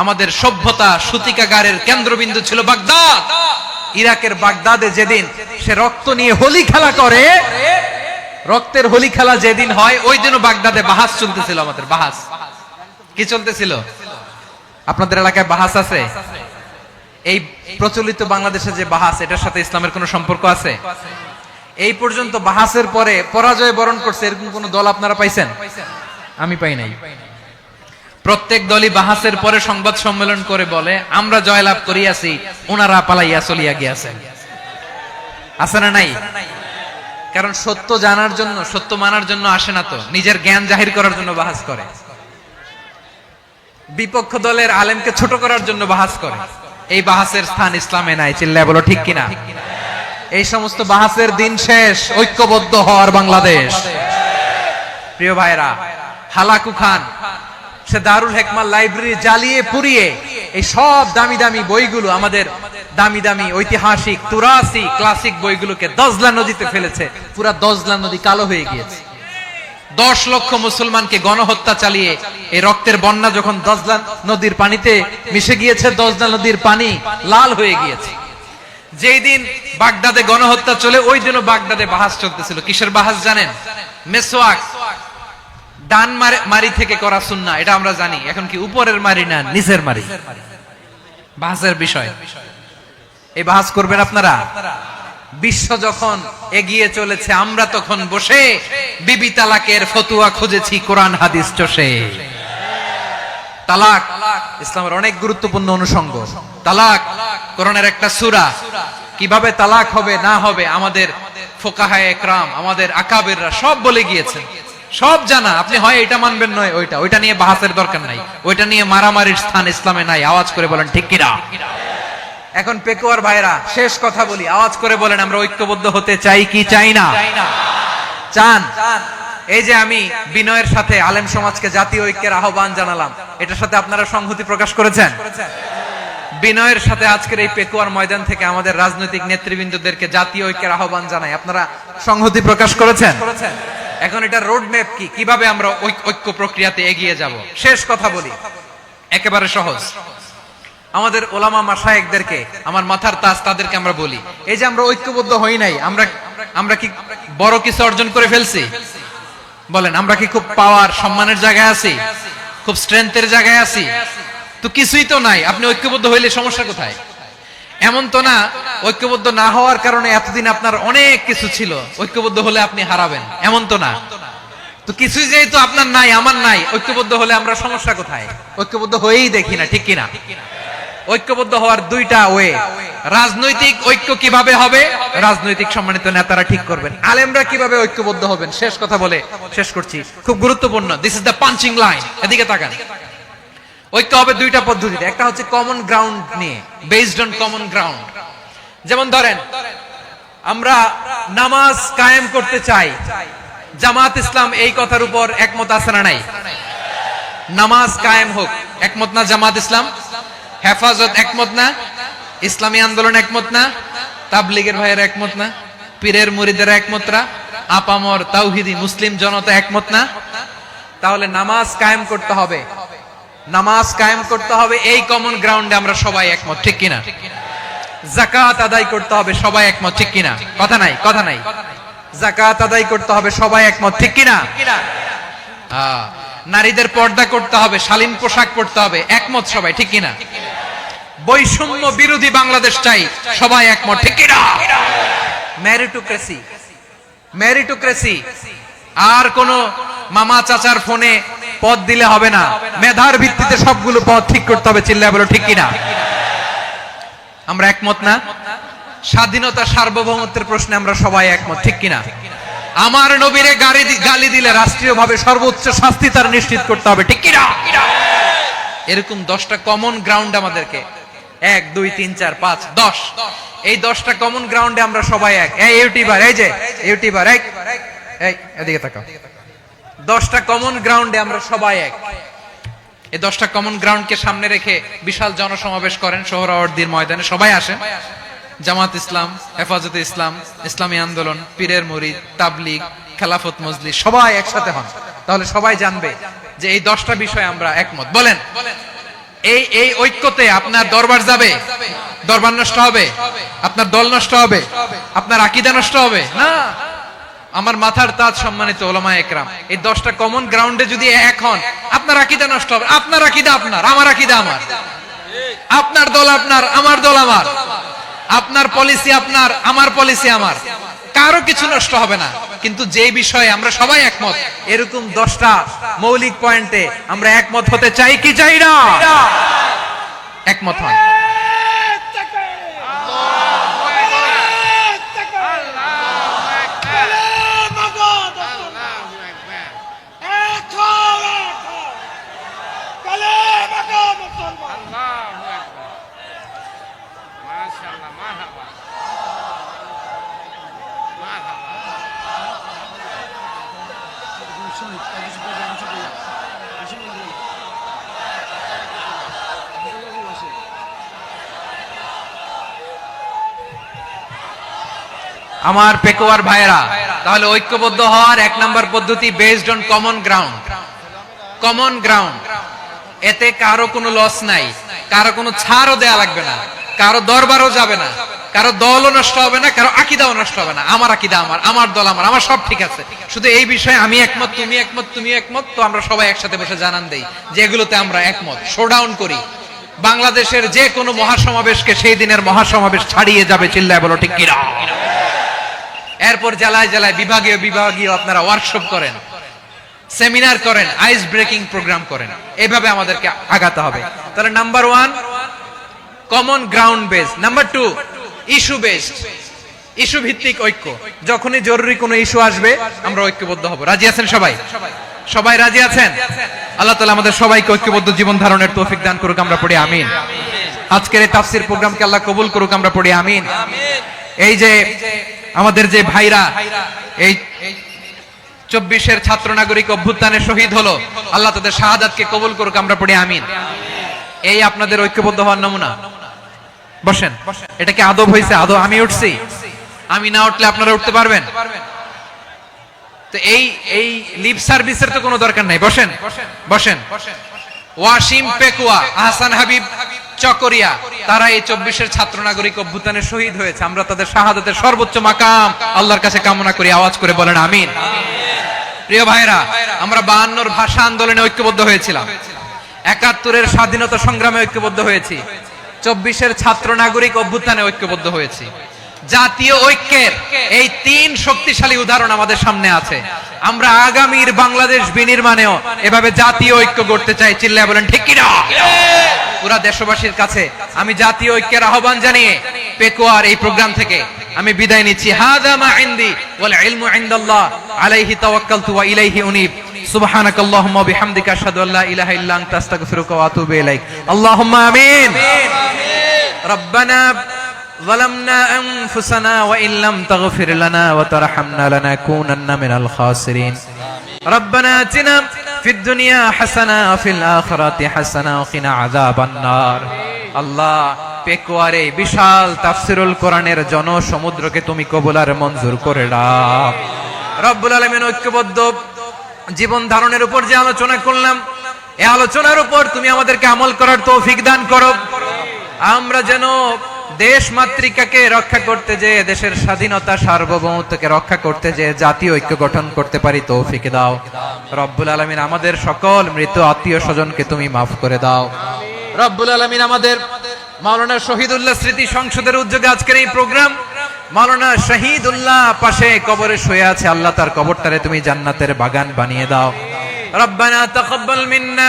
আমাদের সভ্যতা সূতিকাগারের কেন্দ্রবিন্দু ছিল বাগদাদ। ইরাকের বাগদাদে যেদিন সে রক্ত নিয়ে হোলি খেলা করে, রক্তের হোলি খেলা যেদিন হয়, ওই দিনও বাগদাদে বাহাস চলতেছিল। আমাদের বাহাস কি চলতেছিল? আপনাদের এলাকায় বাহাস আছে? এই প্রচলিত বাংলাদেশে যে বাহাস, এটার সাথে ইসলামের কোনো সম্পর্ক আছে? এই পর্যন্ত বাহাসের পরে পরাজয় বরণ করছে এরকম কোন দল আপনারা পাইছেন? আমি পাই নাই। প্রত্যেক দলই বাহাসের পরে সংবাদ সম্মেলন করে বলে আমরা জয়লাভ করিয়াছি, ওনারা পালাইয়া চলিয়া গিয়াছেন। আছে না নাই? কারণ সত্য জানার জন্য, সত্য মানার জন্য আসে না তো, নিজের জ্ঞান জাহির করার জন্য বাহাস করে। বিপক্ষ দলের আলেমকে ছোট করার জন্য বাহাস করে। এই বাহাসের স্থান ইসলামে নাই। চিল্লায় বলো ঠিক কিনা? এই সমস্ত বাহাসের দিন শেষ। ঐক্যবদ্ধ হওয়ার বাংলাদেশ। প্রিয় ভাইরা, হালাকু খান সে দারুল হিকমা লাইব্রেরি জ্বালিয়ে পুড়িয়ে এই সব দামি দামি বইগুলো, আমাদের দামি দামি ঐতিহাসিক তুরাসি ক্লাসিক বইগুলোকে দজলা নদীতে ফেলেছে। পুরা দজলা নদী কালো হয়ে গিয়েছে। 10 লক্ষ মুসলমানকে গণহত্যা চালিয়ে এই রক্তের বন্যা যখন দজলা নদীর পানিতে মিশে গিয়েছে, দজলা নদীর পানি লাল হয়ে গিয়েছে। যেই দিন বাগদাদে গণহত্যা চলে, ওই দিনও বাগদাদে বাহাস চলতেছিল। কিসের বাহাস জানেন? মেসওয়াক, ডান মারি থেকে করা সুন্নাহ, এটা আমরা জানি। এখন কি উপরের মারি না নিচের মারি? বাহাসের বিষয়। এই বাহাস করবেন আপনারা? বিশ্ব যখন এগিয়ে চলেছে, আমরা তখন বসে বিবি তালাকের ফতুয়া খুঁজেছি কোরআন হাদিস চষে। তালাক ইসলামের অনেক গুরুত্বপূর্ণ অনুষঙ্গ। তালাক কোরআনের একটা সূরা। কিভাবে তালাক হবে না হবে আমাদের ফুকাহায়ে একরাম, আমাদের আকাবেররা সব বলে গিয়েছেন, সব জানা। আপনি হয় এটা মানবেন নয় ওইটা নিয়ে বাহাসের দরকার নাই, ওইটা নিয়ে মারামারির স্থান ইসলামে নাই। আওয়াজ করে বলেন ঠিক কিনা? এখন পেকুয়ার ভাইরা শেষ কথা বলি, আওয়াজ করে বলেন আমরা ঐক্যবদ্ধ হতে চাই কি চাই না? চান? এই যে আমি বিনয়ের সাথে আলেম সমাজকে জাতীয় ঐক্যের আহ্বান জানালাম, এটার সাথে আপনারা সংহতি প্রকাশ করেছেন? বিনয়ের সাথে আজকের এই পেকুয়ার ময়দান থেকে আমাদের রাজনৈতিক নেতৃবৃন্দদেরকে জাতীয় ঐক্যের আহ্বান জানাই, আপনারা সংহতি প্রকাশ করেছেন? এখন এটা রোড ম্যাপ কি, কিভাবে আমরা ঐক্য প্রক্রিয়াতে এগিয়ে যাব? শেষ কথা বলি, একেবারে সহজ। আমাদের ওলামা মাশায়েখদেরকে, আমার মাথার তাজ, তাদেরকে আমরা বলি, এই যে আমরা ঐক্যবদ্ধ হই নাই, আমরা কি বড় কিছু অর্জন করে ফেলছি? বলেন, আমরা কি খুব পাওয়ার সম্মানের জায়গায় আছি? খুব স্ট্রেংথের জায়গায় আছি? তো কিছুই তো নাই। আপনি ঐক্যবদ্ধ হইলে সমস্যা কোথায়? এমন তো না ঐক্যবদ্ধ না হওয়ার কারণে এতদিন আপনার অনেক কিছু ছিল, ঐক্যবদ্ধ হলে আপনি হারাবেন, এমন তো না। তো কিছুই যেহেতু আপনার নাই, আমার নাই, ঐক্যবদ্ধ হলে আমরা সমস্যা কোথায়? ঐক্যবদ্ধ হয়েই দেখি না, ঠিক কিনা? ঐক্যবদ্ধ হওয়ার দুইটা ওয়ে। রাজনৈতিক ঐক্য কিভাবে হবে? রাজনৈতিক সম্মানিত নেতারা ঠিক করবেন। আলেমরা কিভাবে ঐক্যবদ্ধ হবেন? শেষ কথা বলে শেষ করছি, খুব গুরুত্বপূর্ণ। This is the punching line. এদিকে তাকান। ঐক্য হবে দুইটা পদ্ধতিতে। একটা হচ্ছে কমন গ্রাউন্ড নিয়ে, বেসড অন কমন গ্রাউন্ড। যেমন ধরেন, আমরা নামাজ কায়েম করতে চাই, জামাত ইসলাম এই কথার উপর একমত আছে না নাই? নামাজ কায়েম হোক, একমত না জামাত ইসলাম? হেফাজত একমত না? ইসলামী আন্দোলন একমত না? তাবলীগের ভাইয়েরা একমত না? পীরের মুরিদেরা একমত না? আপামর তাওহীদি মুসলিম জনতা একমত না? তাহলে নামাজ কায়েম করতে হবে, নামাজ কায়েম করতে হবে, এই কমন গ্রাউন্ডে আমরা সবাই একমত, ঠিক কিনা? যাকাত আদায় করতে হবে, সবাই একমত, ঠিক কিনা? কথা নাই, কথা নাই। যাকাত আদায় করতে হবে, সবাই একমত, ঠিক কিনা? নারীদের পর্দা করতে হবে, শালীন পোশাক পরতে হবে, একমত সবাই, ঠিক কিনা? বৈষম্য বিরোধী বাংলাদেশ চাই, সবাই একমত, ঠিক কিনা? মেরিটোক্রেসি, মেরিটোক্রেসি, আর কোন মামা চাচার ফোনে পদ দিলে হবে না, মেধার ভিত্তিতে সবগুলো পদ ঠিক করতে হবে, চিল্লায় বলো ঠিক কিনা? আমরা একমত না? স্বাধীনতা সার্বভৌমত্বের প্রশ্নে আমরা সবাই একমত, ঠিক কিনা? আমার নবীরে গালি দিলে রাষ্ট্রীয়ভাবে সর্বোচ্চ শাস্তি তার নিশ্চিত করতে হবে, ঠিক কিনা? এরকম 10টা কমন গ্রাউন্ড আমাদেরকে, 1 2 3 4 5 10, এই 10টা কমন গ্রাউন্ডে আমরা সবাই এক। এই ইউটিউবার, এই যে ইউটিউবার, এই এদিকে তাকাও। 10টা কমন গ্রাউন্ডে আমরা সবাই এক। এই 10টা কমন গ্রাউন্ডকে সামনে রেখে বিশাল জনসমাবেশ করেন সোহরাওয়ার্দীর ময়দানে, সবাই আসেন। জামাত ইসলাম, হেফাজতে ইসলাম, ইসলামী আন্দোলন, পীরের মুরিদ, তাবলীগ, খেলাফত মজলিস, সবাই একসাথে হন। তাহলে সবাই জানবে যে এই 10টা বিষয় আমরা একমত। বলেন, এই ঐক্যতে আপনার দরবার যাবে? দরবার নষ্ট হবে? আপনার দল নষ্ট হবে? আপনার আকীদা নষ্ট হবে? না। আমার মাথার তাজ সম্মানিত ওলামায়ে একরাম, এই 10টা কমন গ্রাউন্ডে যদি এক হন, আপনার আকীদা নষ্ট হবে? আপনার আকীদা আপনার, আমার আকীদা আমার, আপনার দল আপনার, আমার দল আমার, আপনার পলিসি আপনার, আমার পলিসি আমার, কারো কিছু নষ্ট হবে না। কিন্তু যে বিষয়ে আমরা সবাই একমত, এরকম 10টা মৌলিক পয়েন্টে আমরা একমত হতে চাই কি চাই না? একমত হন। আমার পেকুয়ার ভাইরা, তাহলে ঐক্যবদ্ধ হওয়ার 1 নাম্বার পদ্ধতি based on common ground. Common ground, এতে কারো কোনো লস নাই, কারো কোনো ছাড়ও দেয়া লাগবে না, কারো দরবারও যাবে না, কারো দলও নষ্ট হবে না, কারো আকীদাও নষ্ট হবে না। আমার আকীদা আমার, আমার দল আমার, আমার সব ঠিক আছে। শুধু এই বিষয়ে আমি একমত, তুমি একমত, তুমি একমত, তো আমরা সবাই একসাথে বসে জানান দেই যে এগুলোতে আমরা একমত। শোডাউন করি, বাংলাদেশের যে কোনো মহাসমাবেশকে সেই দিনের মহাসমাবেশ ছাড়িয়ে যাবে, চিল্লায় বলো ঠিক কিনা? এরপর জেলায় জেলায় বিভাগীয় বিভাগীয় আপনারা ওয়ার্কশপ করেন, সেমিনার করেন, আইস ব্রেকিং প্রোগ্রাম করেন। এইভাবে আমাদেরকে আগাতে হবে। তাহলে number 1 common ground base, number 2 issue based. Issue ভিত্তিক ঐক্য। যখনই জরুরি কোনো ইস্যু আসবে আমরা ঐক্যবদ্ধ হব। রাজি আছেন সবাই? সবাই রাজি আছেন? আল্লাহ তাআলা আমাদের সবাইকে ঐক্যবদ্ধ জীবন ধারণের তৌফিক দান করুক, আমরা পড়ি আমিন। আজকের এই তাফসীর প্রোগ্রামকে আল্লাহ কবুল করুক, আমরা পড়ি আমিন। এই যে আমাদের যে ভাইরা এই 24-এর ছাত্র নাগরিক অভ্যুত্থানে শহীদ হলো, আল্লাহ তাদের শাহাদাতকে কবুল করুক, আমরা পড়ি আমিন। এই আপনাদের ঐক্যবদ্ধ হওয়ার নমুনা। বসেন। এটা কি আদব হয়েছে? আদব আমি উঠছি, আমি না উঠলে আপনারা উঠতে পারবেন? তো এই লিপ সার্ভিসের তো কোনো দরকার নাই। বসেন বসেন। ওয়াসিম পেকুয়া, আহসান হাবিব চকরিয়া, তারা এই 24-এর ছাত্র নাগরিক অভ্যুত্থানে শহীদ হয়েছে। আমরা তাদের শাহাদাতের সর্বোচ্চ মাকাম আল্লাহর কাছে কামনা করি। আওয়াজ করে বলেন আমিন। প্রিয় ভাইরা, আমরা 52-র ভাষা আন্দোলনে ঐক্যবদ্ধ হয়েছিলাম, 71-এর স্বাধীনতা সংগ্রামে ঐক্যবদ্ধ হয়েছি, 24-এর ছাত্র নাগরিক অভ্যুত্থানে ঐক্যবদ্ধ হয়েছি। জাতীয় ঐক্যের এই 3 শক্তিশালী উদাহরণ আমাদের সামনে আছে। আমরা আগামীর বাংলাদেশ বিনির্মাণেও এভাবে জাতীয় ঐক্য গড়তে চাই। চিল্লায় বলেন ঠিক কি না? পুরা দেশবাসীর কাছে আমি জাতীয় ঐক্যের আহ্বান জানিয়ে পেকুয়ার এই প্রোগ্রাম থেকে আমি বিদায় নিচ্ছি। হাযা মা ইনদি ওয়াল ইলমু ইনদাল্লাহ আলাইহি তাওয়াক্কালতু ওয়া ইলাইহি উনীব। সুবহানাকাল্লাহুম্মা ওয়া বিহামদিকা আশহাদু আল্লা ইলাহা ইল্লা আনতা আস্তাগফিরুকা ওয়া আতুবু ইলাইক। আল্লাহুম্মা আমিন। রব্বানা ظلمنا أنفسنا وإن لم تغفر لنا وترحمنا لنكونن من الخاسرين. ربنا آتنا في الدنيا حسنة وفي الآخرة حسنة وقنا عذاب النار. আল্লাহ, পেকুয়ারে বিশাল তাফসিরুল কোরআনের জনসমুদ্রকে তুমি কবুল আর মঞ্জুর করে নাও। রব্বুল আলামিন, ঐক্যবদ্ধ জীবন ধারণের উপর যে আলোচনা করলাম, এই আলোচনার উপর তুমি আমাদেরকে আমল করার তৌফিক দান করো। আমরা যেন দেশ মাতৃকাকে রক্ষা করতে যে, দেশের স্বাধীনতা সার্বভৌমত্বকে রক্ষা করতে যে জাতীয় ঐক্য গঠন করতে পারি তৌফিক দাও। রব্বুল আলামিন, আমাদের সকল মৃত আত্মীয় স্বজনকে তুমি মাফ করে দাও। রব্বুল আলামিন, আমাদের মাওলানা শহীদুল্লাহ স্মৃতি সংসদের উদ্যোগে আজকের এই প্রোগ্রাম, মাওলানা শহীদুল্লাহ পাশে কবরে শুয়ে আছে, আল্লাহ তার কবরটারে তুমি জান্নাতের বাগান বানিয়ে দাও। রব্বানা তাকাব্বাল মিন্না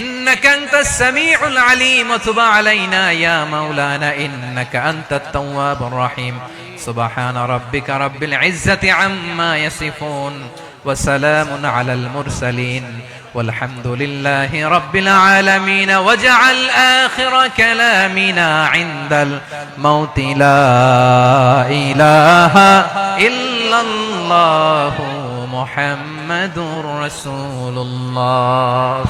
إنك أنت السميع العليم وتب علينا يا مولانا إنك أنت التواب الرحيم. سبحان ربك رب العزة عما يصفون وسلام على المرسلين والحمد لله رب العالمين. واجعل آخر كلامنا عند الموت لا إله إلا الله محمد رسول الله.